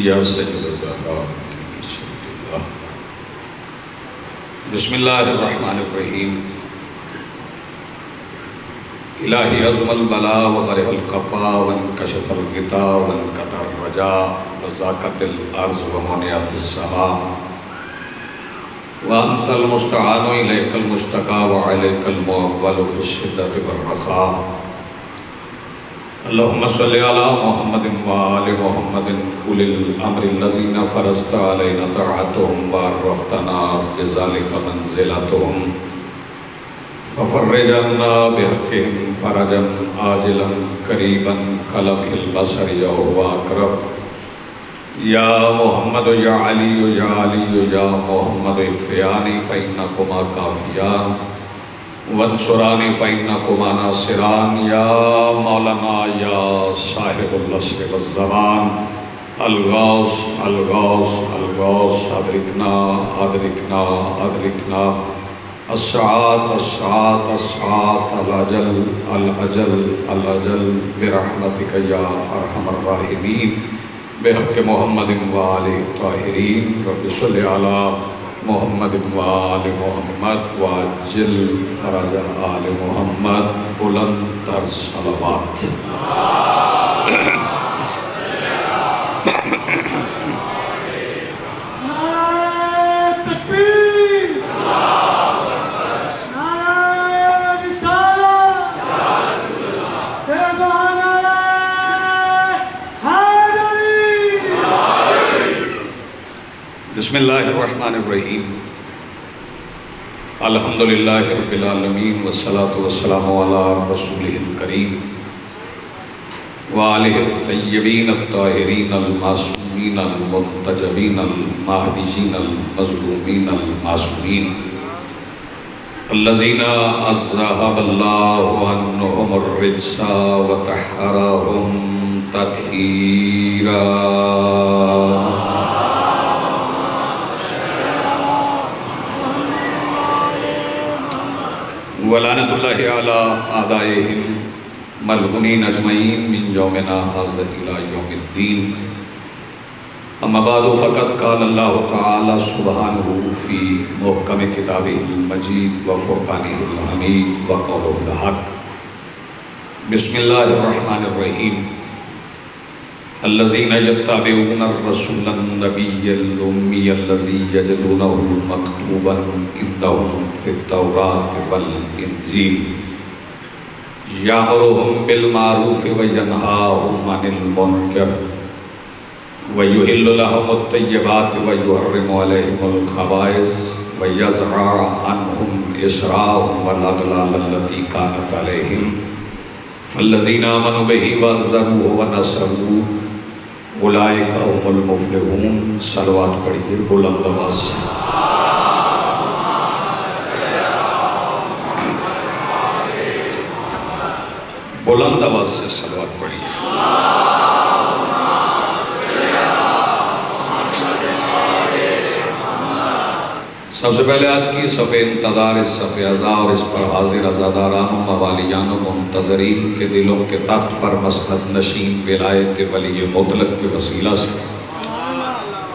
یا سید الزہراء بسم اللہ الرحمن الرحیم الہی عظم البلا وبرح القفا وانکشف الغطا وانقطع الرجاء وزاقت الارض ومنعت السماء وانت المستعان الیک المشتقى وعلیک المعول فی الشدۃ والرخاء اللہم صلی علی محمد وآل محمد اولی الامر الذین فرضت علینا طاعتهم وعرفتنا بذلک منزلتهم ففرج عنا بحقهم فرجا عاجلا قریبا کلمح البصر وهو اقرب یا محمد یا علی یا علی یا محمد اکفیانی فإنکما کافیان وانصرانی فإنکما ناصران یا مولانا یا صاحب العصر والزمان الغوث الغوث الغوث ادرکنا ادرکنا ادرکنا الساعات الساعات الساعات العجل العجل العجل برحمتک یا ارحم الراحمین بحق محمد وآلہ الطاہرین رب صلی علی محمد وآل محمد وعجل فرج آل محمد بلند تر صلوات بسم اللہ الرحمن الرحیم الحمدللہ رب العالمین والصلاة والسلام علی رسولہ الکریم وآلہ الطیبین الطاہرین المعصومین المنتجبین المہدیین المظلومین المعصومین الذین اذہب اللہ عنہم الرجس وطہرہم تطہیرا ولعنت اللہ علی اعدائہم ملعونین اجمعین من یومنا ھذا الی یوم الدین اما بعد فقد قال اللہ تعالی سبحانہ فی محکم کتابہ المجید وفرقانہ الحمید وقولہ الحق بسم اللہ الرحمن الرحیم الذین یتبعون الرسول النبی الامی الذی یجدونہ مکتوبا عندہم فی التوراۃ والانجیل یأمرہم بالمعروف وینہاہم عن المنکر ویحل لہم الطیبات ویحرم علیہم الخبائث ویضع عنہم اصرارہم والاغلال التي كانت علیہم فالذین آمنوا بہ وعزروہ ونصروہ اولئک هم المفلحون صلوات پڑھیے بلند آواز سے بلند آواز سے صلوات پڑھیے سب سے پہلے آج کی صف انتظار اس صف عزا اور اس پر حاضر عزاداران و موالیان و منتظرین کے دلوں کے تخت پر مسند نشین ولایت ولی مطلق کے وسیلہ سے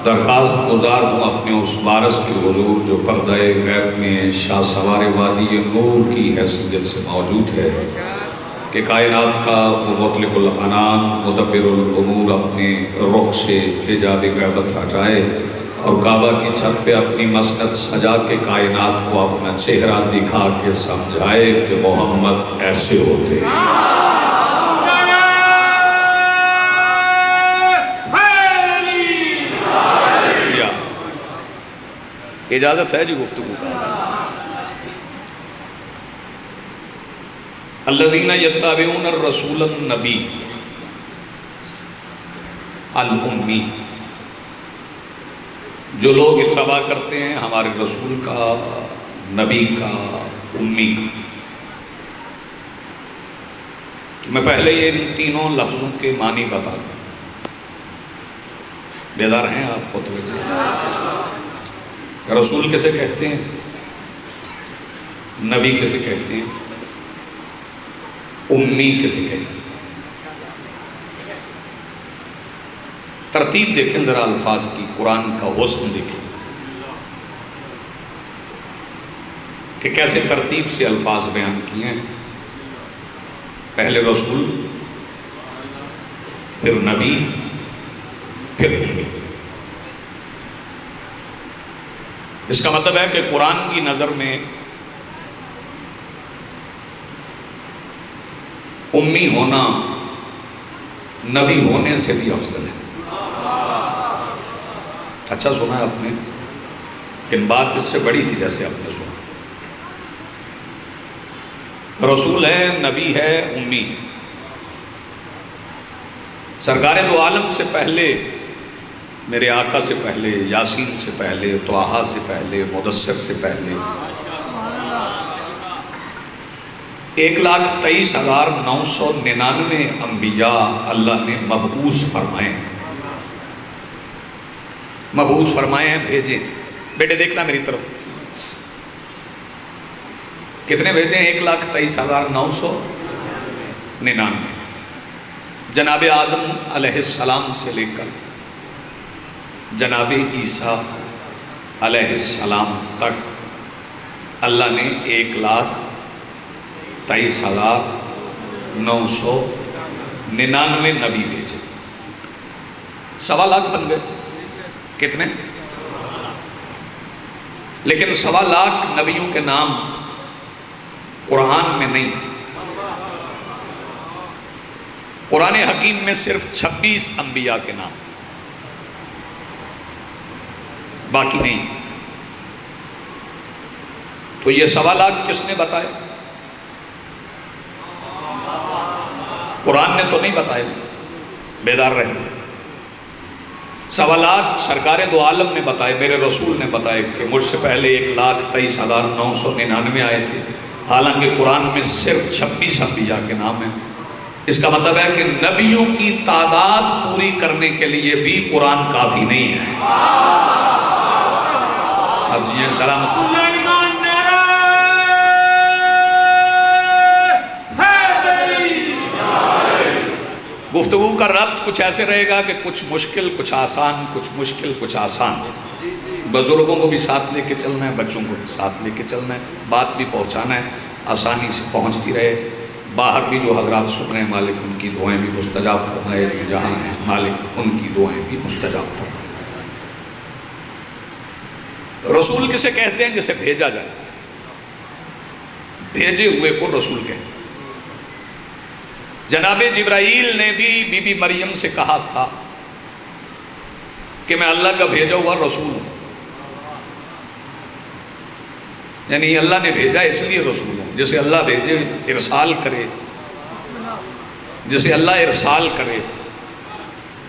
درخواست گزار ہوں اپنے اس وارث کے حضور جو پردہ غیب میں شاہ سوار وادی نور کی حیثیت سے موجود ہے کہ کائنات کا وہ مطلق العنان مدبر الامور اپنے رخ سے حجاب غیبت ہٹائے اور کعبہ کی چھت پہ اپنی مسند سجا کے کائنات کو اپنا چہرہ دکھا کے سمجھائے کہ محمد ایسے ہوتے ہیں۔ اجازت ہے جی گفتگو کا؟ الذین یتبعون الرسول النبی الامی، جو لوگ اتباع کرتے ہیں ہمارے رسول کا، نبی کا، امی کا۔ میں پہلے یہ ان تینوں لفظوں کے معنی بتا دوں، بیدار ہیں آپ کو تو؟ رسول کسے کہتے ہیں؟ نبی کسے کہتے ہیں؟ امی کسے کہتے ہیں؟ ترتیب دیکھیں ذرا الفاظ کی، قرآن کا حسن دیکھیں کہ کیسے ترتیب سے الفاظ بیان کیے ہیں. پہلے رسول، پھر نبی، پھر امی. اس کا مطلب ہے کہ قرآن کی نظر میں امی ہونا نبی ہونے سے بھی افضل ہے. اچھا سنا ہے آپ نے، لیکن بات اس سے بڑی تھی جیسے آپ نے سنا. رسول ہے، نبی ہے، امی ہے. سرکار دو عالم سے پہلے، میرے آقا سے پہلے، یاسین سے پہلے، طٰہٰ سے پہلے، مدثر سے پہلے 1,23,999 انبیاء اللہ نے مبعوث فرمائے. مبعوث فرمائے ہیں، بھیجے. بیٹے دیکھنا میری طرف، کتنے بھیجے ہیں؟ 1,23,999. جناب آدم علیہ السلام سے لے کر جناب عیسیٰ علیہ السلام تک اللہ نے 1,23,999 نبی بھیجے. 1.25 لاکھ بن گئے. کتنے؟ لیکن 1.25 لاکھ نبیوں کے نام قرآن میں نہیں. قرآن حکیم میں صرف 26 انبیاء کے نام، باقی نہیں. تو یہ 1.25 لاکھ کس نے بتائے؟ قرآن نے تو نہیں بتائے. بیدار رہے. 1.25 لاکھ سرکار دو عالم نے بتائے، میرے رسول نے بتائے کہ مجھ سے پہلے 1,23,999 آئے تھے، حالانکہ قرآن میں صرف 26 انبیاء کے نام ہیں. اس کا مطلب ہے کہ نبیوں کی تعداد پوری کرنے کے لیے بھی قرآن کافی نہیں ہے. اب جی سلامت. گفتگو کا ربط کچھ ایسے رہے گا کہ کچھ مشکل کچھ آسان، کچھ مشکل کچھ آسان. بزرگوں کو بھی ساتھ لے کے چلنا ہے، بچوں کو بھی ساتھ لے کے چلنا ہے، بات بھی پہنچانا ہے، آسانی سے پہنچتی رہے. باہر بھی جو حضرات سن رہے ہیں، مالک ان کی دعائیں بھی مستجاب فرمائے. جہاں ہیں مالک ان کی دعائیں بھی مستجاب فرمائے. رسول کسے کہتے ہیں؟ جسے بھیجا جائے. بھیجے ہوئے کو رسول کہتے ہیں. جناب جبرائیل نے بھی بی بی مریم سے کہا تھا کہ میں اللہ کا بھیجا ہوا رسول ہوں. یعنی اللہ نے بھیجا اس لیے رسول ہوں. جسے اللہ بھیجے، ارسال کرے، جسے اللہ ارسال کرے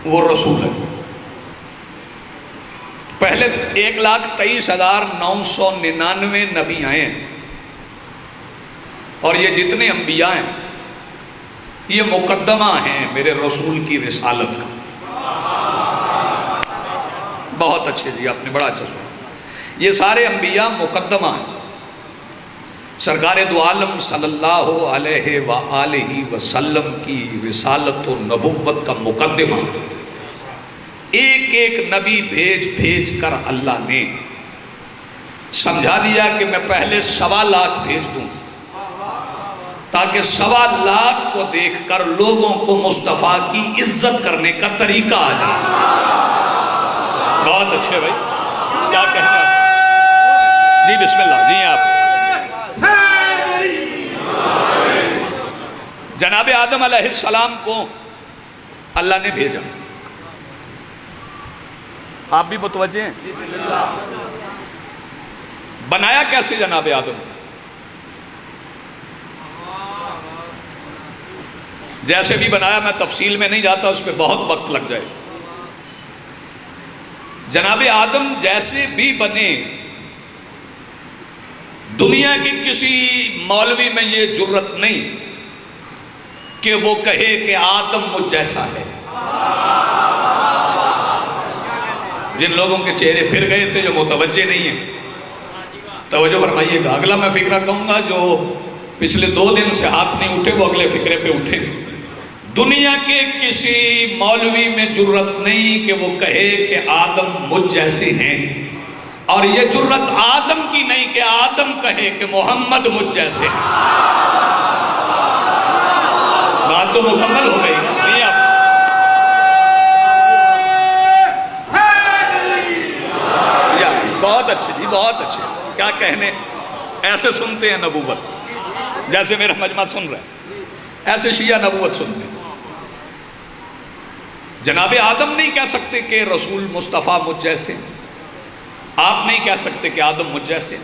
وہ رسول ہے. پہلے 1,23,999 نبی آئے ہیں، اور یہ جتنے انبیاء ہیں یہ مقدمہ ہیں میرے رسول کی رسالت کا. بہت اچھے جی، آپ نے بڑا اچھا سنا. یہ سارے انبیاء مقدمہ ہیں. سرکار دو عالم صلی اللہ علیہ وآلہ وسلم کی رسالت و نبوت کا مقدمہ. ایک ایک نبی بھیج بھیج کر اللہ نے سمجھا دیا کہ میں پہلے 1.25 لاکھ بھیج دوں، تاکہ 1.25 لاکھ کو دیکھ کر لوگوں کو مصطفیٰ کی عزت کرنے کا طریقہ آ جائے. بہت اچھے بھائی، کیا کہنا جی؟ بسم اللہ جی. آپ جناب آدم علیہ السلام کو اللہ نے بھیجا. آپ بھی متوجہ ہیں؟ بنایا کیسے جناب آدم؟ جیسے بھی بنایا، میں تفصیل میں نہیں جاتا، اس پہ بہت وقت لگ جائے. جناب آدم جیسے بھی بنے، دنیا کی کسی مولوی میں یہ جرت نہیں کہ وہ کہے کہ آدم مجھ جیسا ہے. جن لوگوں کے چہرے پھر گئے تھے، جو متوجہ نہیں ہیں، توجہ فرمائیے گا. اگلا میں فکرہ کہوں گا، جو پچھلے 2 دن سے ہاتھ نہیں اٹھے وہ اگلے فکرے پہ اٹھیں. دنیا کے کسی مولوی میں جرت نہیں کہ وہ کہے کہ آدم مجھ جیسے ہیں، اور یہ جرت آدم کی نہیں کہ آدم کہے کہ محمد مجھ جیسے ہیں۔ بات تو مکمل ہو گئی نہیں آپ؟ بہت اچھے جی، بہت اچھے، کیا کہنے، ایسے سنتے ہیں نبوت، جیسے میرا مجمع سن رہا ہے، ایسے شیعہ نبوت سنتے ہیں۔ جناب آدم نہیں کہہ سکتے کہ رسول مصطفیٰ مجھ جیسے، آپ نہیں کہہ سکتے کہ آدم مجھ جیسے۔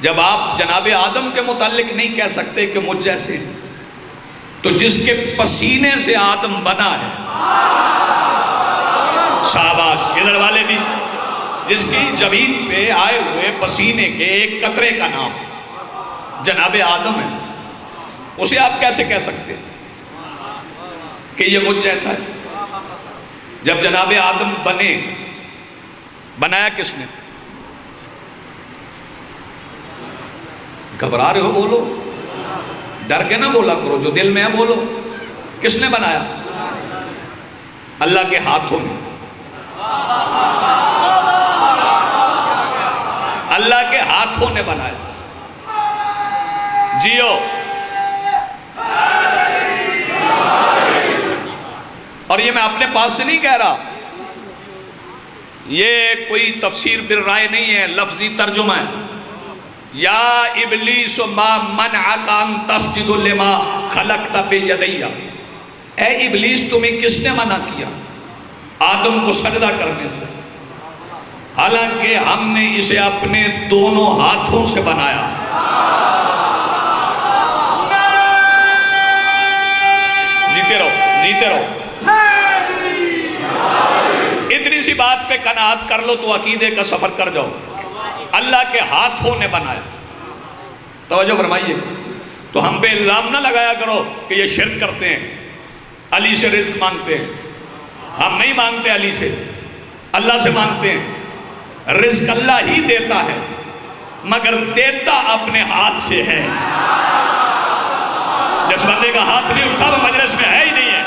جب آپ جناب آدم کے متعلق نہیں کہہ سکتے کہ مجھ جیسے، تو جس کے پسینے سے آدم بنا ہے، شاباش، ادھر والے بھی، جس کی جبین پہ آئے ہوئے پسینے کے ایک قطرے کا نام جناب آدم ہے، اسے آپ کیسے کہہ سکتے کہ یہ مجھ جیسا ہے؟ جب جناب آدم بنے، بنایا کس نے؟ گھبرا رہے ہو؟ بولو، ڈر کے نہ بولا کرو، جو دل میں ہے بولو۔ کس نے بنایا؟ اللہ کے ہاتھوں نے، اللہ کے ہاتھوں نے بنایا۔ جیو۔ اور یہ میں اپنے پاس سے نہیں کہہ رہا، یہ کوئی تفسیر بالرائے نہیں ہے، لفظی ترجمہ ہے۔ یا ابلیس ما منعک ان تسجد لما خلقت بیدی، اے ابلیس تمہیں کس نے منع کیا آدم کو سجدہ کرنے سے، حالانکہ ہم نے اسے اپنے دونوں ہاتھوں سے بنایا۔ جیتے رہو، جیتے رہو۔ اتنی سی بات پہ قناعت کر لو تو عقیدے کا سفر کر جاؤ۔ اللہ کے ہاتھوں نے بنایا۔ توجہ فرمائیے، تو ہم پہ الزام نہ لگایا کرو کہ یہ شرک کرتے ہیں، علی سے رزق مانگتے ہیں۔ ہم نہیں مانگتے علی سے، اللہ سے مانگتے ہیں۔ رزق اللہ ہی دیتا ہے، مگر دیتا اپنے ہاتھ سے ہے۔ جس بندے کا ہاتھ نہیں اٹھا وہ مجلس میں ہے ہی نہیں ہے۔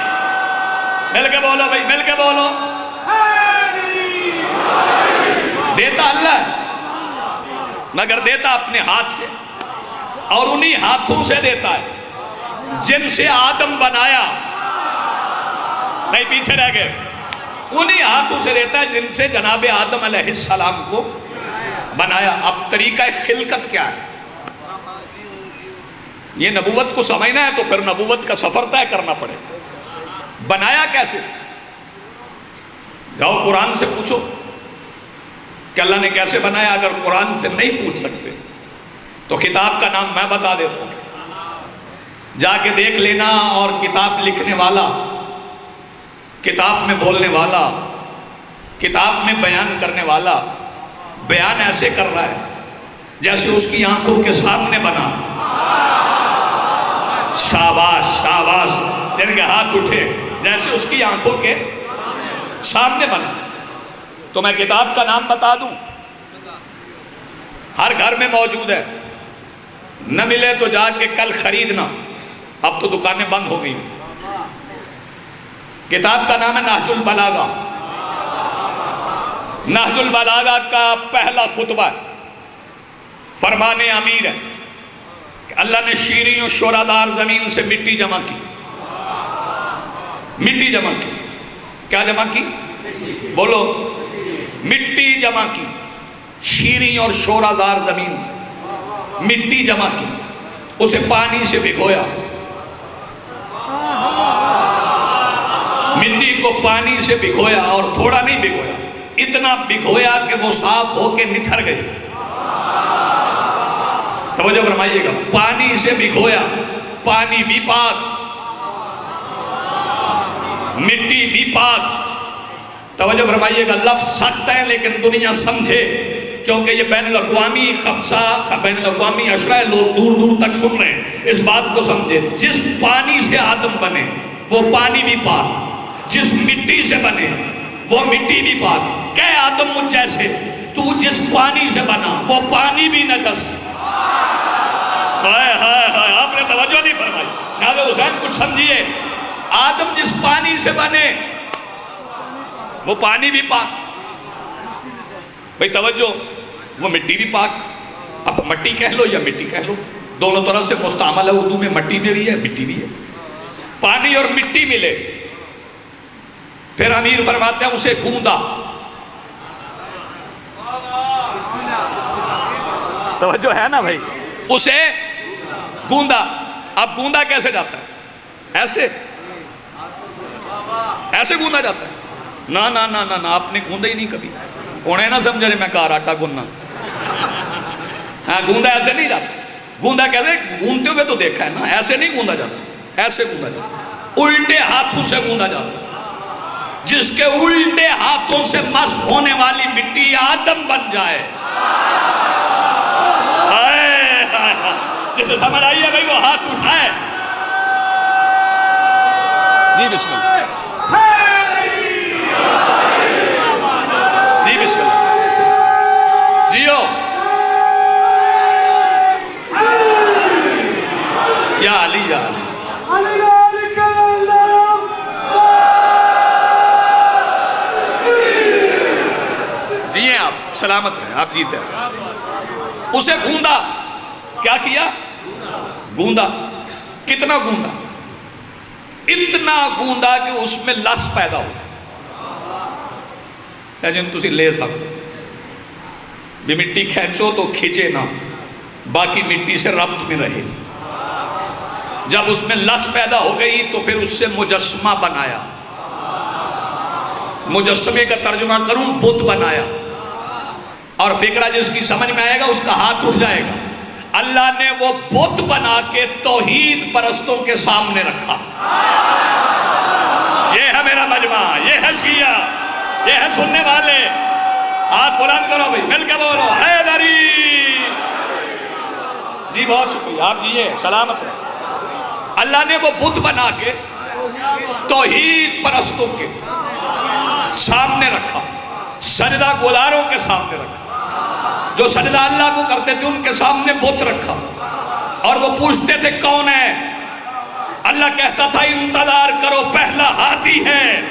مل کے بولو بھائی، مل کے بولو۔ دیتا اللہ ہے، مگر دیتا اپنے ہاتھ سے، اور انہی ہاتھوں سے دیتا ہے جن سے آدم بنایا۔ نہیں پیچھے رہ گئے، انہی ہاتھوں سے دیتا ہے جن سے جناب آدم علیہ السلام کو بنایا۔ اب طریقہ خلقت کیا ہے؟ یہ نبوت کو سمجھنا ہے تو پھر نبوت کا سفر طے کرنا پڑے۔ بنایا کیسے؟ جاؤ قرآن سے پوچھو کہ اللہ نے کیسے بنایا۔ اگر قرآن سے نہیں پوچھ سکتے تو کتاب کا نام میں بتا دیتا ہوں، جا کے دیکھ لینا۔ اور کتاب لکھنے والا، کتاب میں بولنے والا، کتاب میں بیان کرنے والا بیان ایسے کر رہا ہے جیسے اس کی آنکھوں کے سامنے بنا۔ شاباش شاباش، جن کے ہاتھ اٹھے، جیسے اس کی آنکھوں کے سامنے بنا۔ تو میں کتاب کا نام بتا دوں، ہر گھر میں موجود ہے، نہ ملے تو جا کے کل خریدنا، اب تو دکانیں بند ہو گئی۔ کتاب کا نام ہے نہج البلاغہ۔ نہج البلاغہ کا پہلا خطبہ فرمان امیر ہے کہ اللہ نے شیریں و شورادار زمین سے مٹی جمع کی۔ مٹی جمع کی، کیا جمع کی؟ بولو، مٹی جمع کی، شیریں اور شورادار زمین سے مٹی جمع کی، اسے پانی سے بھگویا۔ مٹی کو پانی سے بھگویا، اور تھوڑا نہیں بھگویا، اتنا بھگویا کہ وہ صاف ہو کے نتھر گئی۔ توجہ فرمائیے گا، پانی سے بھگویا، پانی بھی پاک، مٹی بھی پاک۔ توجہ فرمائیے گا، لفظ سخت ہے لیکن دنیا سمجھے، کیونکہ یہ بین الاقوامی خبصہ، بین الاقوامی اشرا ہے، لوگ دور دور تک سن رہے ہیں، اس بات کو سمجھے۔ جس پانی سے آدم بنے وہ پانی بھی پاک، جس مٹی سے بنے وہ مٹی بھی پاک۔ کہ آدم مجھ جیسے، تو جس پانی سے بنا وہ پانی بھی نجس۔ ہائے ہائے ہائے، آپ نے توجہ نہیں فرمائی۔ ناظر حسین کچھ سمجھیے، آدم جس پانی سے بنے وہ پانی بھی پاک. بھئی توجہ، وہ مٹی بھی پاک. اب مٹی کہہ لو یا مٹی کہہ لو، دونوں طرح سے مستعمل ہے اردو میں. مٹی میں بھی ہے، مٹی بھی ہے. پانی اور مٹی ملے، پھر امیر فرماتے ہیں اسے گوندا. توجہ ہے نا بھائی، اسے گوندا. اب گوندا کیسے جاتا ہے؟ ایسے ایسے گوندا جاتا ہے؟ نا نا نا نا نا، آپ نے گوندا ہی نہیں کبھی. انہیں نہ سمجھا میں کہا آٹا گننا. ہاں، گوندا ایسے نہیں جاتا. گوندا کہتے گوندتے ہوئے تو دیکھا ہے نا، ایسے نہیں گوندا جاتا. ایسے گوندا جاتا، الٹے ہاتھوں سے گوندا جاتا. جس کے الٹے ہاتھوں سے مس ہونے والی مٹی آدم بن جائے. جسے سمجھ آئی ہے بھائی وہ ہاتھ اٹھائے. جی بسم اللہ، جی بسم اللہ، جیو یا علی یا علی. جیئے آپ، سلامت رہیں، آپ جیتے ہیں. اسے گوندا. کیا کیا؟ گوندا. کتنا گوندا؟ اتنا گوندا کہ اس میں لفظ پیدا ہو جن تسی لے سکتے بھی. مٹی کھینچو تو کھینچے نہ، باقی مٹی سے ربط میں رہے. جب اس میں لفظ پیدا ہو گئی تو پھر اس سے مجسمہ بنایا. مجسمے کا ترجمہ کروں، بت بنایا. اور فکرہ جس کی سمجھ میں آئے گا اس کا ہاتھ اٹھ جائے گا. اللہ نے وہ بت بنا کے توحید پرستوں کے سامنے رکھا. یہ ہے میرا مجمع، یہ ہے شیعہ، یہ ہے سننے والے. ہاتھ بلند کرو بھائی، مل کے بولو حیدری. جی بہت شکریہ، آپ جیئے، سلامت ہے. اللہ نے وہ بت بنا کے توحید پرستوں کے سامنے رکھا، سجدہ گزاروں کے سامنے رکھا. جو سجدہ اللہ کو کرتے تھے ان کے سامنے بت رکھا، اور وہ پوچھتے تھے کون ہے؟ اللہ کہتا تھا انتظار کرو، پہلا ہاتھی ہے.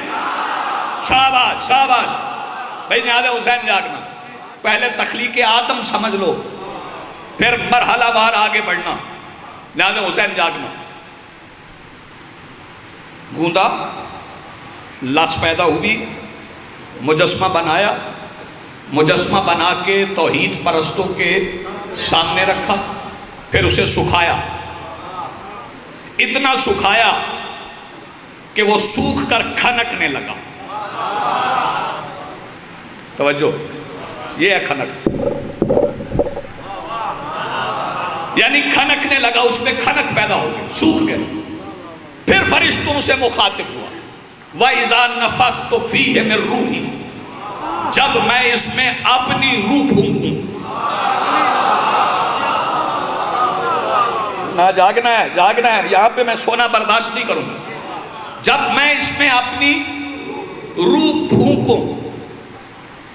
شاباش شاباش بھائی. نیاز حسین جاگنا. پہلے تخلیق آدم سمجھ لو، پھر مرحلہ وار آگے بڑھنا. نیاز حسین جاگنا. گوندا، لاش پیدا ہوئی، مجسمہ بنایا. مجسمہ بنا کے توحید پرستوں کے سامنے رکھا، پھر اسے سکھایا. اتنا سکھایا کہ وہ سوکھ کر کھنکنے لگا. توجہ، یہ ہے کھنک. یعنی کھنکنے لگا، اس میں کھنک پیدا ہو گئی، سوکھ گیا. پھر فرشتوں سے مخاطب ہوا. وَإِذَا نَفَخْتُ فِيهِ مِن رُوحِي، جب میں اس میں اپنی روح پھونکوں. نہ جاگنا ہے، جاگنا ہے. یہاں پہ میں سونا برداشت نہیں کروں. جب میں اس میں اپنی روح پھونکوں.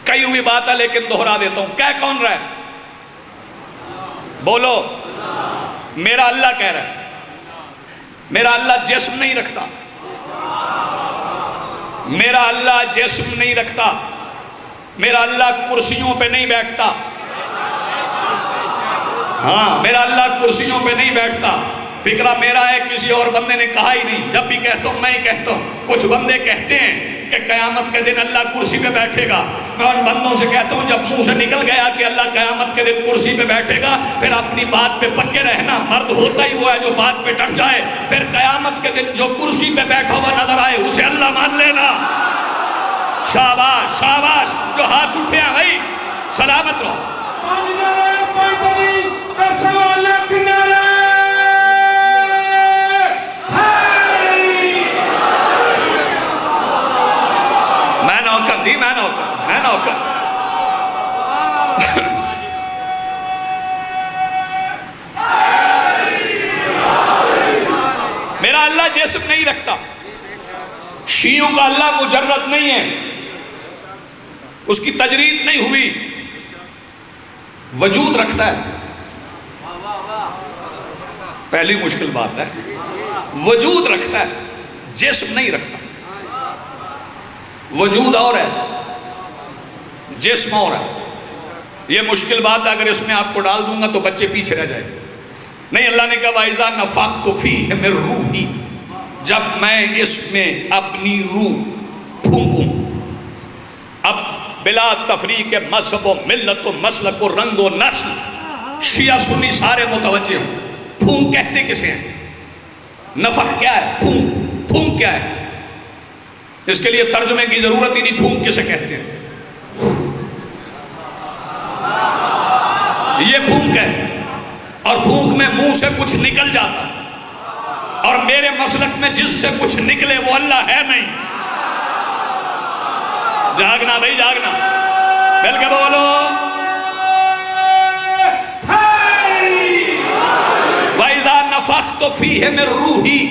کئی ہوئی بات ہے لیکن دہرا دیتا ہوں. کہہ کون رہا ہے؟ بولو. میرا اللہ کہہ رہا ہے. میرا اللہ جسم نہیں رکھتا. میرا اللہ جسم نہیں رکھتا. میرا اللہ کرسیوں پہ نہیں بیٹھتا. ہاں، میرا اللہ کرسیوں پہ نہیں بیٹھتا. فکرہ میرا ہے، کسی اور بندے نے کہا ہی نہیں. جب بھی کہتا ہوں میں ہی کہتا ہوں. کچھ بندے کہتے ہیں کہ قیامت کے دن اللہ کرسی پہ بیٹھے گا. میں ان بندوں سے کہتا ہوں جب منہ سے نکل گیا کہ اللہ قیامت کے دن کرسی پہ بیٹھے گا، پھر اپنی بات پہ پکے رہنا. مرد ہوتا ہی وہ ہے جو بات پہ ڈٹ جائے. پھر قیامت کے دن جو کرسی پہ بیٹھا ہوا نظر آئے اسے اللہ مان لینا. شاباش شاباش. جو ہاتھ اٹھے ہیں بھائی سلامت رہو. میں نوکر تھی، میں نوکر. میرا اللہ جسم نہیں رکھتا. شیعوں کا اللہ مجرد نہیں ہے، اس کی تجرید نہیں ہوئی. وجود رکھتا ہے. پہلی مشکل بات ہے، وجود رکھتا ہے. جسم نہیں رکھتا. وجود اور ہے، جسم اور ہے. یہ مشکل بات ہے، اگر اس میں آپ کو ڈال دوں گا تو بچے پیچھے رہ جائیں. نہیں، اللہ نے کہا وَإِذَا نَفَخْتُ فِيهِ مِن رُوحِي، جب میں اس میں اپنی روح پھونکوں. اب بلا تفریق مذہب و ملت و مسلک و رنگ و نسل، شیعہ سنی سارے متوجہ ہوں. پھونک کہتے کسے ہیں؟ نفخ کیا ہے؟ پھونک. پھونک کیا ہے؟ اس کے لیے ترجمے کی ضرورت ہی نہیں. پھونک کسے کہتے ہیں؟ یہ پھونک ہے، اور پھونک میں منہ سے کچھ نکل جاتا ہے، اور میرے مسلک میں جس سے کچھ نکلے وہ اللہ ہے نہیں. جاگنا بھائی، جاگنا، مل کے بولو. وَإِذَا نَفَخْتُ فِيهِ مِن رُوحِي،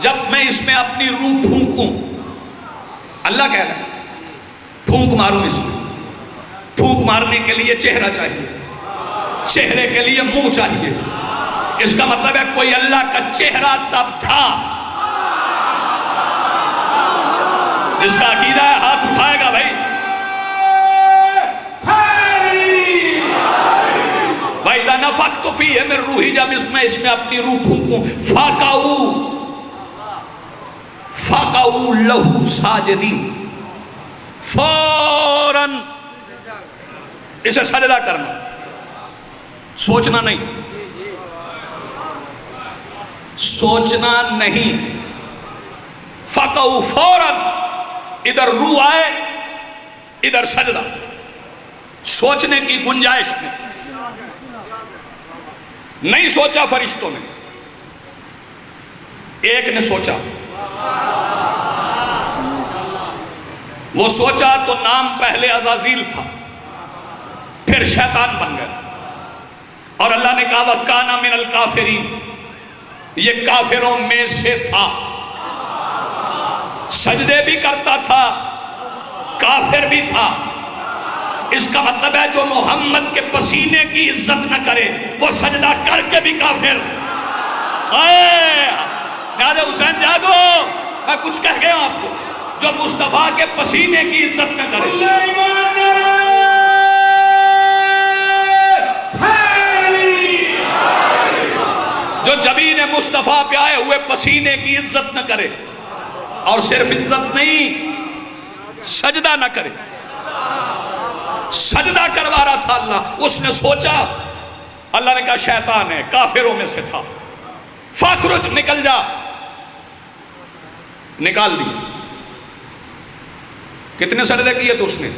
جب میں اس میں اپنی روح پھونکوں. اللہ کہہ رہا ہے پھونک ماروں اس میں. پھونک مارنے کے لیے چہرہ چاہیے، چہرے کے لیے منہ چاہیے. اس کا مطلب ہے کوئی اللہ کا چہرہ تب تھا. جس کا عقیدہ ہے ہاتھ اٹھائے گا بھائی. وَإِذَا نَفَخْتُ فِيهِ مِن رُوحِي، جب اس میں اپنی روح پھونکوں. فَقَعُوا لَهُ سَاجِدِينَ، فوراً اسے سجدہ کرنا، سوچنا نہیں، سوچنا نہیں. فَقَعُوا، فوراً ادھر روح آئے ادھر سجدہ. سوچنے کی گنجائش نہیں سوچا فرشتوں نے. ایک نے سوچا، وہ سوچا تو نام پہلے عزازیل تھا، پھر شیطان بن گیا. اور اللہ نے کہا وَكَانَ مِنَ الْكَافِرِينَ، یہ کافروں میں سے تھا. سجدے بھی کرتا تھا، کافر بھی تھا. اس کا مطلب ہے جو محمد کے پسینے کی عزت نہ کرے وہ سجدہ کر کے بھی کافر. نادے حسین جاگو، میں کچھ کہہ گیا آپ کو. جو مصطفیٰ کے پسینے کی عزت نہ کرے، جو جبین مصطفیٰ پہ آئے ہوئے پسینے کی عزت نہ کرے، اور صرف عزت نہیں سجدہ نہ کرے. سجدہ کروا رہا تھا اللہ. اس نے سوچا، اللہ نے کہا شیطان ہے، کافروں میں سے تھا. فاخرج، نکل جا. نکال دی. کتنے سجدے کیے تو اس نے؟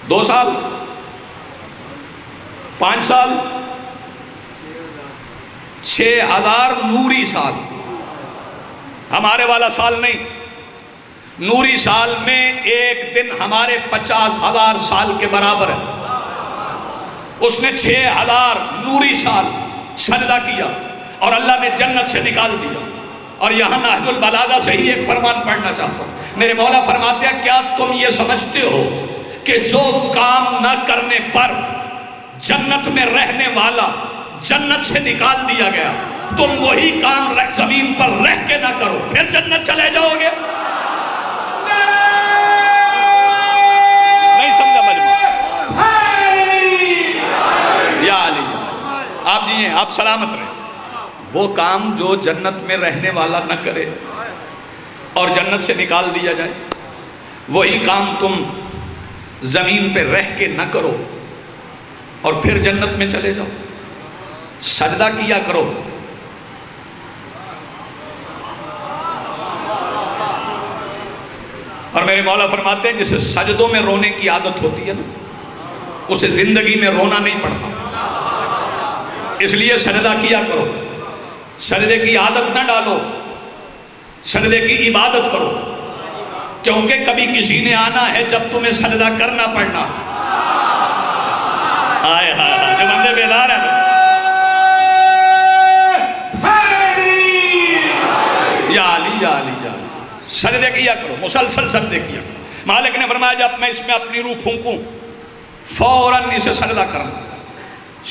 2 سال، 5 سال، 6000 نوری سال. ہمارے والا سال نہیں. نوری سال میں ایک دن ہمارے 50,000 سال کے برابر ہے. اس نے 6000 نوری سال سجدہ کیا اور اللہ نے جنت سے نکال دیا. اور یہاں نہج البلاغہ سے ہی ایک فرمان پڑھنا چاہتا ہوں. میرے مولا فرماتے ہیں کیا تم یہ سمجھتے ہو کہ جو کام نہ کرنے پر جنت میں رہنے والا جنت سے نکال دیا گیا، تم وہی کام زمین پر رہ کے نہ کرو پھر جنت چلے جاؤ گے؟ نہیں سمجھا مجموعہ؟ یا علی، آپ جی ہیں، آپ سلامت رہیں. وہ کام جو جنت میں رہنے والا نہ کرے اور جنت سے نکال دیا جائے، وہی کام تم زمین پہ رہ کے نہ کرو اور پھر جنت میں چلے جاؤ. سجدہ کیا کرو. اور میرے مولا فرماتے ہیں جسے سجدوں میں رونے کی عادت ہوتی ہے نا، اسے زندگی میں رونا نہیں پڑتا. اس لیے سجدہ کیا کرو. سجدے کی عادت نہ ڈالو، سجدے کی عبادت کرو، کیونکہ کبھی کسی نے آنا ہے جب تمہیں سجدہ کرنا پڑنا. ہائے ہائے ہائے، جو بندے بیدار ہیں یا علی یا علی یا علی، سجدے کیا کرو، مسلسل سجدے کیا کرو. مالک نے فرمایا جب میں اس میں اپنی روح پھونکوں فوراً اسے سجدہ کرنا،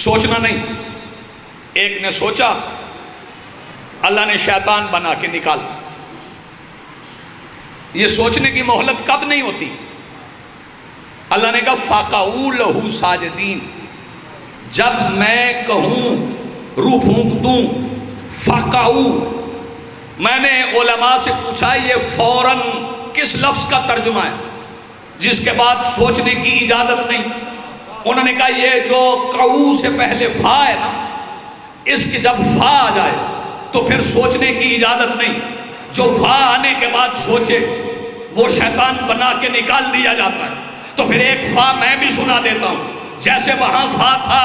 سوچنا نہیں. ایک نے سوچا اللہ نے شیطان بنا کے نکال. یہ سوچنے کی مہلت کب نہیں ہوتی. اللہ نے کہا فَقَعُوا لَهُ سَاجِدِينَ. جب میں کہوں روح پھونک دوں فَقَعُوا. میں نے علماء سے پوچھا یہ فوراً کس لفظ کا ترجمہ ہے جس کے بعد سوچنے کی اجازت نہیں. انہوں نے کہا یہ جو قعو سے پہلے فا ہے نا، اس کی جب فا آ جائے تو پھر سوچنے کی اجازت نہیں. جو فا آنے کے بعد سوچے وہ شیطان بنا کے نکال دیا جاتا ہے. تو پھر ایک فا میں بھی سنا دیتا ہوں. جیسے وہاں فا تھا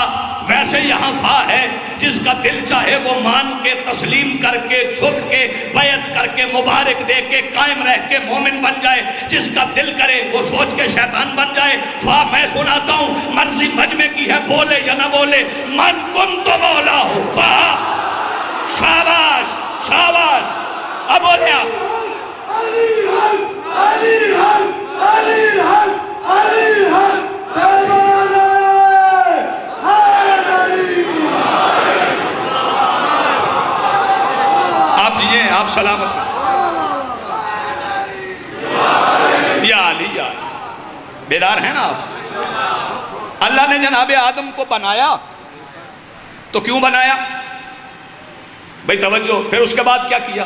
ویسے یہاں فا ہے. جس کا دل چاہے وہ مان کے تسلیم کر کے جھک کے بیعت کر کے مبارک دے کے قائم رہ کے مومن بن جائے. جس کا دل کرے وہ سوچ کے شیطان بن جائے. فا میں سناتا ہوں، مرضی مجمع کی ہے، بولے یا نہ بولے. من کنت مولا ہو فا. شاباش شاباش. اب بولے آپ. آپ جیئے، آپ سلامت ہیں. یا علی یا علی. بیدار ہیں نا آپ. اللہ نے جناب آدم کو بنایا تو کیوں بنایا بھئی توجہ. پھر اس کے بعد کیا کیا؟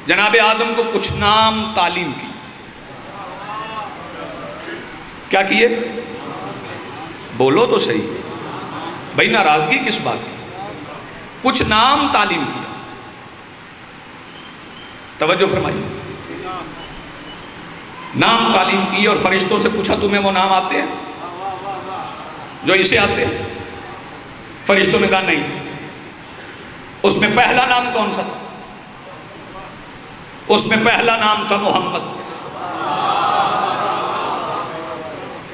جناب آدم کو کچھ نام تعلیم کی. کیا کیے؟ بولو تو صحیح بھئی، ناراضگی کس بات کی؟ کچھ نام تعلیم کیا. توجہ فرمائیے. نام تعلیم کی اور فرشتوں سے پوچھا تمہیں وہ نام آتے ہیں جو اسے آتے ہیں؟ فرشتوں نے کہا نہیں. اس میں پہلا نام کون سا تھا؟ اس میں پہلا نام تھا محمد.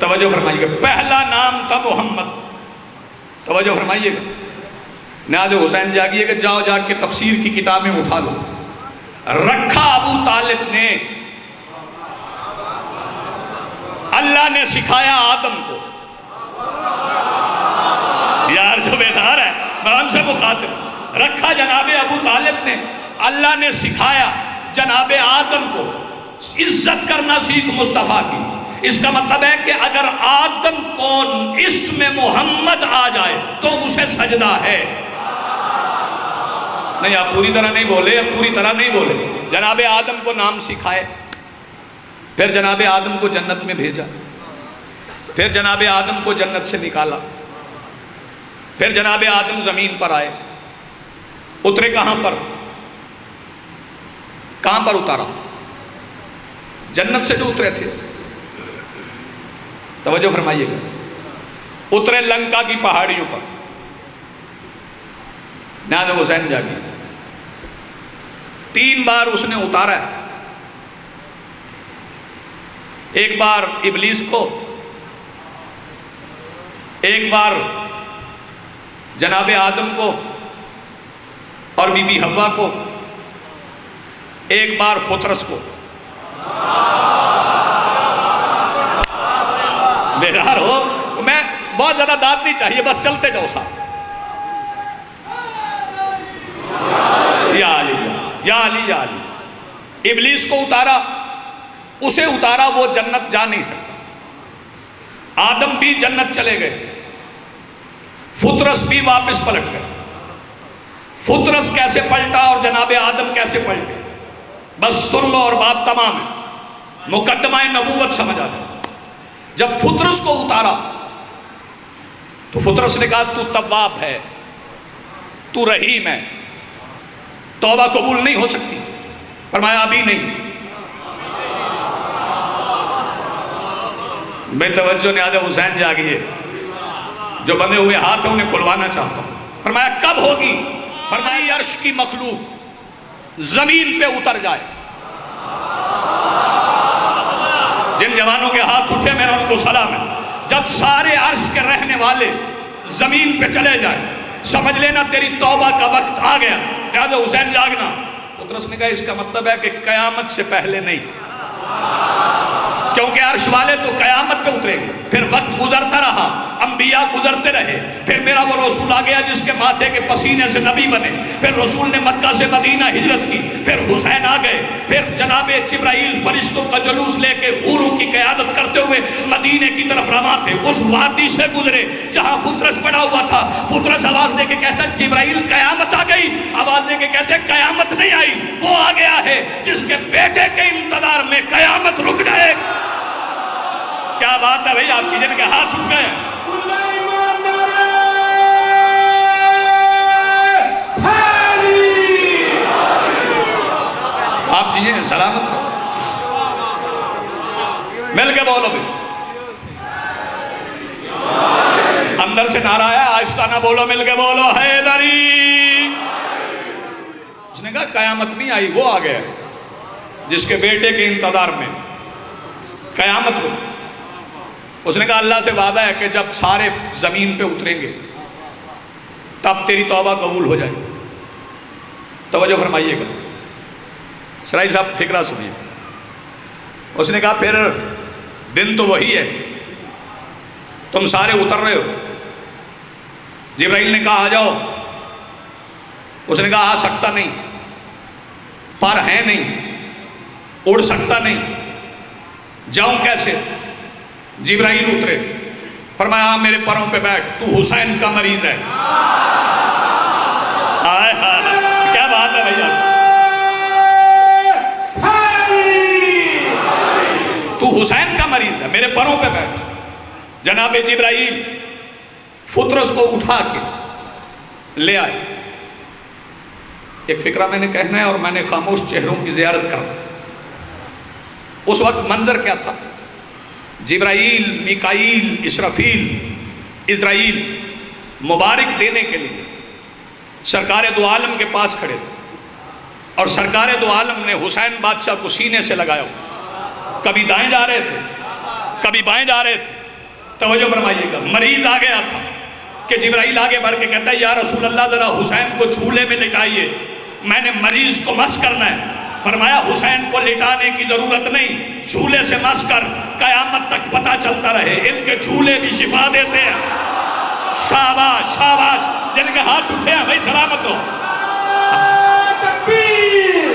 توجہ فرمائیے گا. پہلا نام تھا محمد. توجہ فرمائیے گا. نیاز حسین جاگیے کہ جاؤ جا کے تفسیر کی کتابیں اٹھا لو. رکھا ابو طالب نے. اللہ نے سکھایا آدم کو. یار جو بیدار ہے میں ان سے مخاطب. رکھا جناب ابو طالب نے. اللہ نے سکھایا جناب آدم کو عزت کرنا سیکھ مصطفیٰ کی. اس کا مطلب ہے کہ اگر آدم کو اسم محمد آ جائے تو اسے سجدہ ہے. نہیں آپ پوری طرح نہیں بولے، آپ پوری طرح نہیں بولے. جناب آدم کو نام سکھائے، پھر جناب آدم کو جنت میں بھیجا، پھر جناب آدم کو جنت سے نکالا، پھر جناب آدم زمین پر آئے. اترے کہاں پر؟ کہاں پر اتارا؟ جنت سے جو اترے تھے. توجہ فرمائیے گا. اترے لنکا کی پہاڑیوں پر. نیاز حسین جاگی 3 بار اس نے اتارا ہے. ایک بار ابلیس کو، ایک بار جناب آدم کو اور بی بی حوا کو، ایک بار فطرس کو. بیدار ہو. میں بہت زیادہ داد نہیں چاہیے، بس چلتے جاؤ صاحب. یا علی یا علی یا علی. ابلیس کو اتارا، اسے اتارا، وہ جنت جا نہیں سکتا. آدم بھی جنت چلے گئے، فطرس بھی واپس پلٹ گئے. فطرس کیسے پلٹا اور جناب آدم کیسے پلٹے؟ بس سن لو اور بات تمام ہے. مقدمہ نبوت سمجھ آ جائے. جب فطرس کو اتارا تو فطرس نے کہا تو تواب ہے، تو رحیم ہے، توبہ قبول نہیں ہو سکتی. فرمایا ابھی نہیں. بے توجہ نیاز حسین جاگیے. جو بندے ہوئے ہاتھ ہیں انہیں کھلوانا چاہتا ہوں. فرمایا کب ہوگی؟ فرمایا عرش کی مخلوق زمین پہ اتر جائے. جن جوانوں کے ہاتھ اٹھے میرا ان کو سلام ہے. جب سارے عرش کے رہنے والے زمین پہ چلے جائیں سمجھ لینا تیری توبہ کا وقت آ گیا. لہذا حسین جاگنا. فطرس نے کہا اس کا مطلب ہے کہ قیامت سے پہلے نہیں. کیونکہ عرش والے تو قیامت پہ اتریں گے. پھر وقت گزرتا رہا، انبیاء گزرتے رہے، پھر میرا وہ رسول آ گیا جس کے ماتھے کے پسینے سے نبی بنے. پھر رسول نے مکہ سے مدینہ ہجرت کی، پھر حسین آ گئے، پھر جناب جبرائیل فرشتوں کا جلوس لے کے حوروں کی قیادت کرتے ہوئے مدینے کی طرف رواں تھے. اس وادی سے گزرے جہاں فطرس پڑا ہوا تھا. فطرس آواز دے کے کہتا ہے جبرائیل قیامت آ گئی. آواز دے کے کہتے ہیں قیامت نہیں آئی، وہ آ گیا ہے جس کے بیٹے کے انتظار میں قیامت رک جائے. کیا بات ہے بھئی، آپ کی جن کے ہاتھ اٹھ گئے. آپ چیزیں سلامت ہو، مل کے بولو بھی. اندر سے نعرہ آیا، آہستہ نہ بولو، مل کے بولو حیدری. اس نے کہا قیامت نہیں آئی، وہ آ گیا جس کے بیٹے کے انتظار میں قیامت ہو. اس نے کہا اللہ سے وعدہ ہے کہ جب سارے زمین پہ اتریں گے تب تیری توبہ قبول ہو جائے. توجہ فرمائیے گا، شرائی صاحب فکرہ سنیے. اس نے کہا پھر دن تو وہی ہے، تم سارے اتر رہے ہو. جبرائیل نے کہا آ جاؤ. اس نے کہا آ سکتا نہیں، پر ہے نہیں، اڑ سکتا نہیں، جاؤں کیسے؟ جبرائیل اترے، فرمایا میرے پروں پہ بیٹھ، تو حسین کا مریض ہے. آئے کیا بات ہے بھیا، تو حسین کا مریض ہے، میرے پروں پہ بیٹھ. جناب جبرائیل فطرس کو اٹھا کے لے آئے. ایک فکرہ میں نے کہنا ہے اور میں نے خاموش چہروں کی زیارت کرنا. اس وقت منظر کیا تھا؟ جبرائیل، میکائیل، اسرافیل، اسرائیل مبارک دینے کے لیے سرکار دو عالم کے پاس کھڑے تھے، اور سرکار دو عالم نے حسین بادشاہ کو سینے سے لگایا. کبھی دائیں جا رہے تھے، کبھی بائیں جا رہے تھے. توجہ فرمائیے گا، مریض آ گیا تھا کہ جبرائیل آگے بڑھ کے کہتا ہے یا رسول اللہ ذرا حسین کو چولہے میں لٹائیے، میں نے مریض کو مس کرنا ہے. فرمایا حسین کو لٹانے کی ضرورت نہیں، چولہے سے مس کر قیامت تک پتہ چلتا رہے، ان کے چولہے بھی شفا دیتے ہیں. شاباش شاباش، جن کے ہاتھ اٹھے ہیں بھائی سلامت ہو. تکبیر،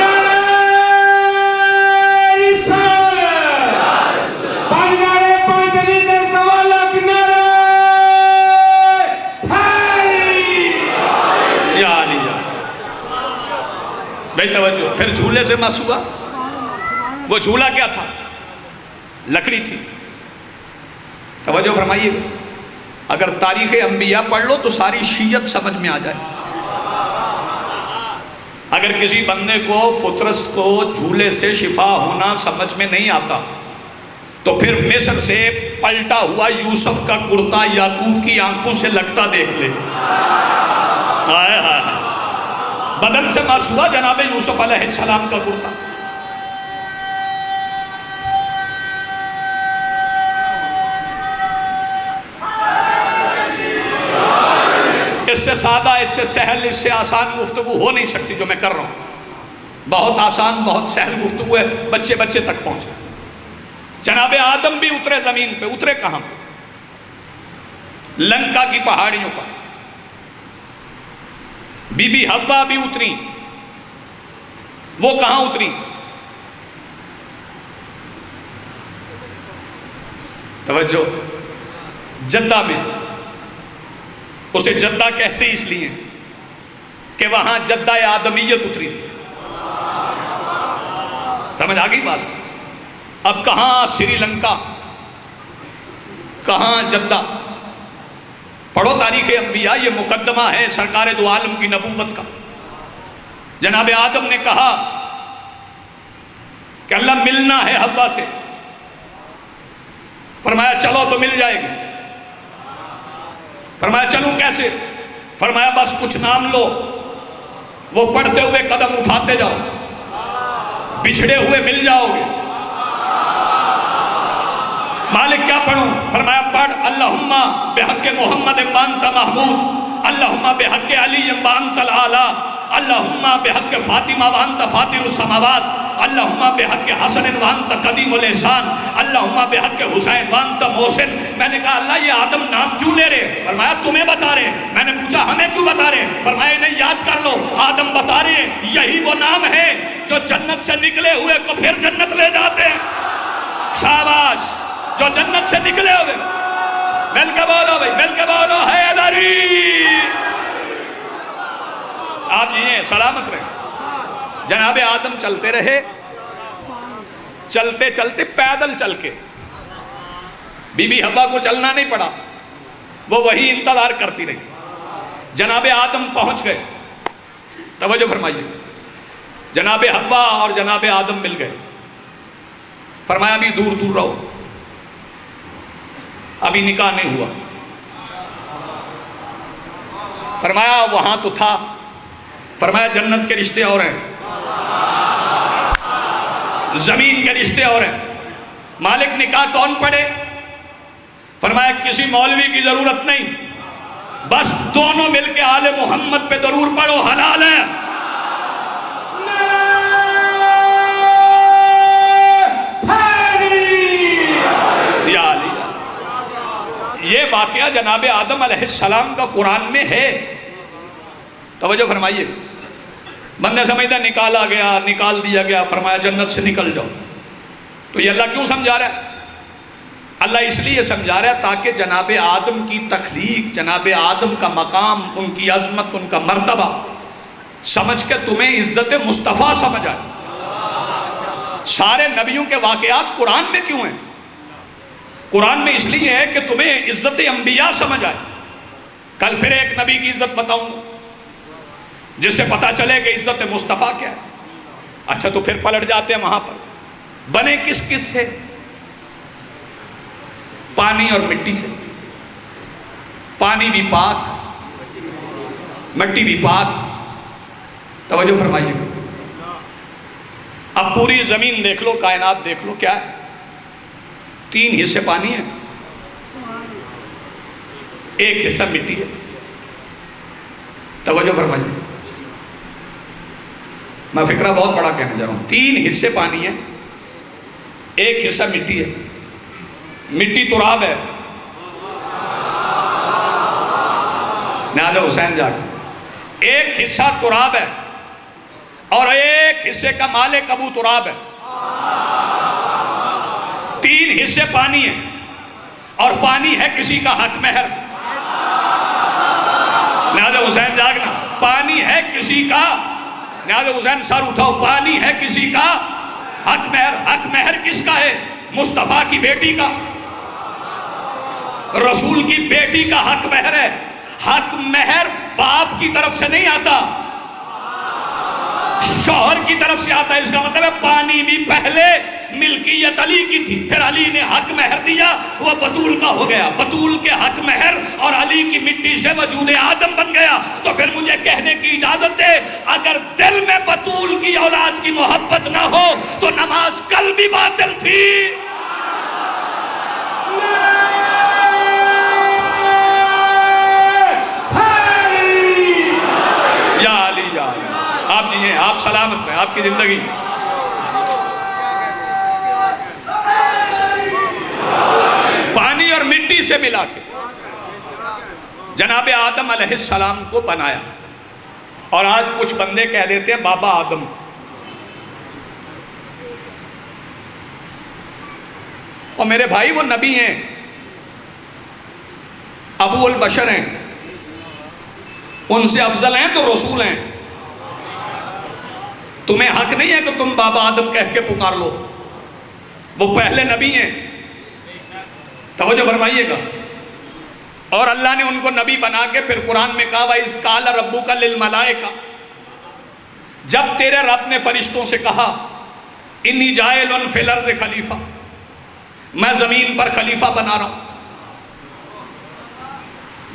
نعرہ رسالت، پانچ نعرے، پانچ علی در سوالک، نعرہ حیدری یا علی. بھائی توجہ، پھر جھولے سے مس ہوا. وہ جھولا کیا تھا؟ لکڑی تھی. توجہ فرمائیے، اگر تاریخ انبیاء پڑھ لو تو ساری شیعت سمجھ میں آ جائے. اگر کسی بندے کو فطرس کو جھولے سے شفا ہونا سمجھ میں نہیں آتا تو پھر مصر سے پلٹا ہوا یوسف کا کرتا یعقوب کی آنکھوں سے لگتا دیکھ لے. ہائے ہائے، بدن سے مس ہوا جناب یوسف علیہ السلام کا کرتا. اس سے سادہ، اس سے سہل، اس سے آسان گفتگو ہو نہیں سکتی جو میں کر رہا ہوں. بہت آسان، بہت سہل گفتگو ہے، بچے بچے تک پہنچے. جناب آدم بھی اترے زمین پہ. اترے کہاں؟ لنکا کی پہاڑیوں پر. بی بی حوا بھی اتری. وہ کہاں اتری؟ توجہ، جدہ میں. اسے جدہ کہتے اس لیے کہ وہاں جدہ آدمیت اتری تھی. سمجھ آگئی بات؟ اب کہاں سری لنکا، کہاں جدہ. پڑھو تاریخ انبیاء، یہ مقدمہ ہے سرکار دو عالم کی نبوت کا. جناب آدم نے کہا کہ اللہ ملنا ہے حوا سے. فرمایا چلو تو مل جائے گی. فرمایا چلوں کیسے؟ فرمایا بس کچھ نام لو، وہ پڑھتے ہوئے قدم اٹھاتے جاؤ، بچھڑے ہوئے مل جاؤ گے. مالک کیا پڑھوں؟ فرمایا پڑھ اللہم بحق محمد وانت محمود، اللہم بحق علی وانت العالی، اللہم بحق فاطمہ وانت فاطر السماوات، اللہم بحق حسن وانت قدیم الاحسان، اللہم بحق حسین وانت محسن۔ میں نے کہا اللہ یہ آدم نام کیوں لے رہے؟ فرمایا تمہیں بتا رہے۔ میں نے پوچھا ہمیں کیوں بتا رہے؟ فرمایا نہیں یاد کر لو، آدم بتا رہے ہیں یہی وہ نام ہے جو جنت سے نکلے ہوئے کو پھر جنت لے جاتے ہیں۔ شاباش، جو جنت سے نکلے ہوئے، مل کے بولو بھائی، مل کے بولو حیدری۔ آپ یہ سلامت رہے۔ جناب آدم چلتے رہے، چلتے چلتے پیدل چل کے، بی بی حوا کو چلنا نہیں پڑا، وہ وہی انتظار کرتی رہی۔ جناب آدم پہنچ گئے، توجہ فرمائیے، جناب حوا اور جناب آدم مل گئے۔ فرمایا ابھی دور دور رہو، ابھی نکاح نہیں ہوا۔ فرمایا وہاں تو تھا، فرمایا جنت کے رشتے اور ہیں، زمین کے رشتے اور ہیں، مالک نکاح کون پڑھے؟ فرمایا کسی مولوی کی ضرورت نہیں، بس دونوں مل کے آل محمد پہ ضرور پڑھو، حلال ہے۔ یہ واقعہ جناب آدم علیہ السلام کا قرآن میں ہے، توجہ فرمائیے۔ بندے سمجھتا نکالا گیا، نکال دیا گیا، فرمایا جنت سے نکل جاؤ۔ تو یہ اللہ کیوں سمجھا رہا ہے؟ اللہ اس لیے سمجھا رہا ہے تاکہ جناب آدم کی تخلیق، جناب آدم کا مقام، ان کی عظمت، ان کا مرتبہ سمجھ کے تمہیں عزت مصطفیٰ سمجھ آئے۔ سارے نبیوں کے واقعات قرآن میں کیوں ہیں؟ قرآن میں اس لیے ہے کہ تمہیں عزت انبیاء سمجھ آئے۔ کل پھر ایک نبی کی عزت بتاؤں گا جس سے پتہ چلے کہ عزت مصطفیٰ کیا ہے۔ اچھا تو پھر پلٹ جاتے ہیں وہاں پر، بنے کس کس سے؟ پانی اور مٹی سے۔ پانی بھی پاک، مٹی بھی پاک، توجہ فرمائیے۔ اب پوری زمین دیکھ لو، کائنات دیکھ لو، کیا ہے؟ 3 حصے پانی ہے، 1 حصہ مٹی ہے، توجہ فرمائیے۔ میں فکرہ بہت بڑا کہنے جا رہا ہوں۔ 3 حصے پانی ہے، 1 حصہ مٹی ہے۔ مٹی تراب ہے، ناد حسین جا کے 1 حصہ تراب ہے اور 1 حصے کا مالک ابو تراب ہے۔ 3 حصے پانی ہے اور پانی ہے کسی کا حق مہر۔ ناد حسین جاگنا، پانی ہے کسی کا، ناد حسین سر اٹھاؤ، پانی ہے کسی کا حق مہر۔ حق مہر کس کا ہے؟ مصطفیٰ کی بیٹی کا، رسول کی بیٹی کا حق مہر ہے۔ حق مہر باپ کی طرف سے نہیں آتا، شوہر کی طرف سے آتا ہے۔ اس کا مطلب ہے پانی بھی پہلے ملکیت علی کی تھی، پھر علی نے حق مہر دیا، وہ بطول کا ہو گیا، بطول کے حق مہر اور علی کی مٹی سے وجود آدم بن گیا۔ تو پھر مجھے کہنے کی اجازت دے، اگر دل میں بطول کی اولاد کی محبت نہ ہو تو نماز کل بھی باطل تھی۔ یا علی یا علی، آپ جی ہیں، آپ سلامت رہیں، آپ کی زندگی پانی اور مٹی سے ملا کے جناب آدم علیہ السلام کو بنایا۔ اور آج کچھ بندے کہہ دیتے ہیں بابا آدم۔ اور میرے بھائی وہ نبی ہیں، ابو البشر ہیں، ان سے افضل ہیں تو رسول ہیں۔ تمہیں حق نہیں ہے کہ تم بابا آدم کہہ کے پکار لو، وہ پہلے نبی ہیں، توجہ فرمائیے گا۔ اور اللہ نے ان کو نبی بنا کے پھر قرآن میں کہا وَإِذْ قَالَ رَبُّكَ لِلْمَلَائِكَةِ، جب تیرے رب نے فرشتوں سے کہا اِنِّي جَاعِلٌ فِي الْأَرْضِ خلیفہ، میں زمین پر خلیفہ بنا رہا ہوں۔